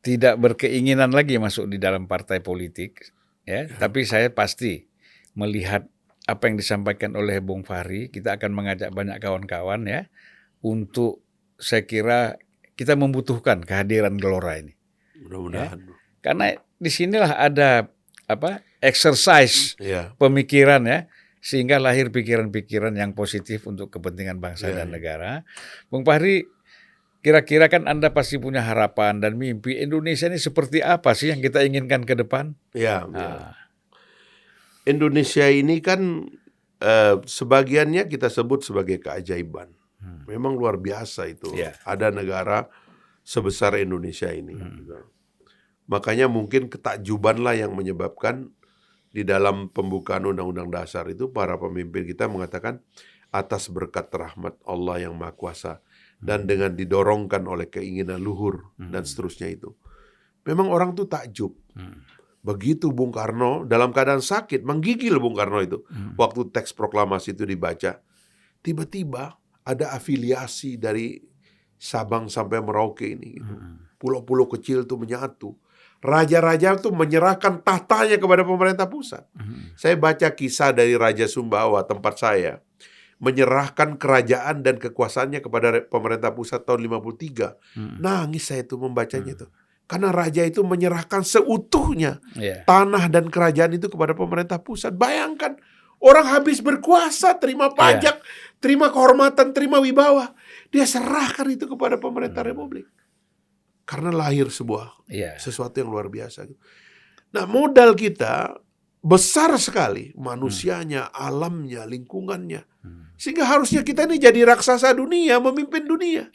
tidak berkeinginan lagi masuk di dalam partai politik, ya. Tapi saya pasti melihat apa yang disampaikan oleh Bung Fahri, kita akan mengajak banyak kawan-kawan ya untuk saya kira kita membutuhkan kehadiran Gelora ini. Mudah-mudahan. Ya. Karena disinilah ada exercise pemikiran ya, sehingga lahir pikiran-pikiran yang positif untuk kepentingan bangsa dan negara. Bung Fahri, kira-kira kan Anda pasti punya harapan dan mimpi Indonesia ini seperti apa sih yang kita inginkan ke depan? Ya. Indonesia ini kan sebagiannya kita sebut sebagai keajaiban. Memang luar biasa itu. Ada negara sebesar Indonesia ini. Makanya mungkin ketakjubanlah yang menyebabkan di dalam pembukaan Undang-Undang Dasar itu para pemimpin kita mengatakan atas berkat rahmat Allah yang Maha Kuasa dan dengan didorongkan oleh keinginan luhur dan seterusnya itu. Memang orang tuh takjub. Begitu Bung Karno dalam keadaan sakit, menggigil Bung Karno itu. Waktu teks proklamasi itu dibaca, tiba-tiba ada afiliasi dari Sabang sampai Merauke ini. Gitu. Pulau-pulau kecil itu menyatu. Raja-raja itu menyerahkan tahtanya kepada pemerintah pusat. Saya baca kisah dari Raja Sumbawa, tempat saya, menyerahkan kerajaan dan kekuasaannya kepada pemerintah pusat tahun 53. Nangis saya itu membacanya itu. Karena raja itu menyerahkan seutuhnya tanah dan kerajaan itu kepada pemerintah pusat. Bayangkan, orang habis berkuasa, terima pajak, terima kehormatan, terima wibawa. Dia serahkan itu kepada pemerintah republik. Karena lahir sebuah sesuatu yang luar biasa. Nah, modal kita besar sekali. Manusianya, alamnya, lingkungannya. Sehingga harusnya kita ini jadi raksasa dunia, memimpin dunia.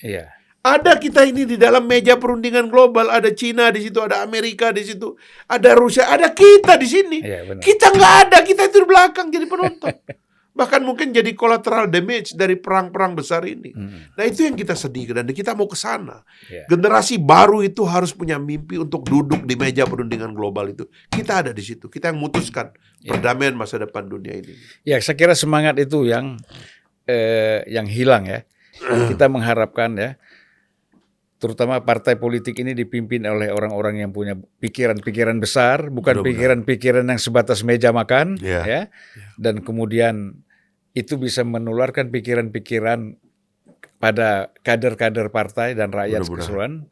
Ada kita ini di dalam meja perundingan global. Ada Cina di situ, ada Amerika di situ, ada Rusia, ada kita di sini. Kita nggak ada, kita itu di belakang jadi penonton. Bahkan mungkin jadi collateral damage dari perang-perang besar ini. Nah, itu yang kita sedihkan dan kita mau ke sana. Generasi baru itu harus punya mimpi untuk duduk di meja perundingan global itu. Kita ada di situ. Kita yang memutuskan perdamaian masa depan dunia ini. Ya, saya kira semangat itu yang hilang ya. Kita mengharapkan ya, terutama partai politik ini dipimpin oleh orang-orang yang punya pikiran-pikiran besar, bukan pikiran-pikiran yang sebatas meja makan, ya. Dan kemudian itu bisa menularkan pikiran-pikiran pada kader-kader partai dan rakyat keseluruhan,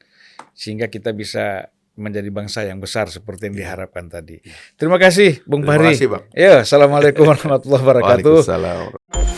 sehingga kita bisa menjadi bangsa yang besar seperti yang diharapkan tadi. Terima kasih, Bung Fahri. Terima kasih, Bang. Ya, assalamualaikum warahmatullahi wabarakatuh. Waalaikumsalam.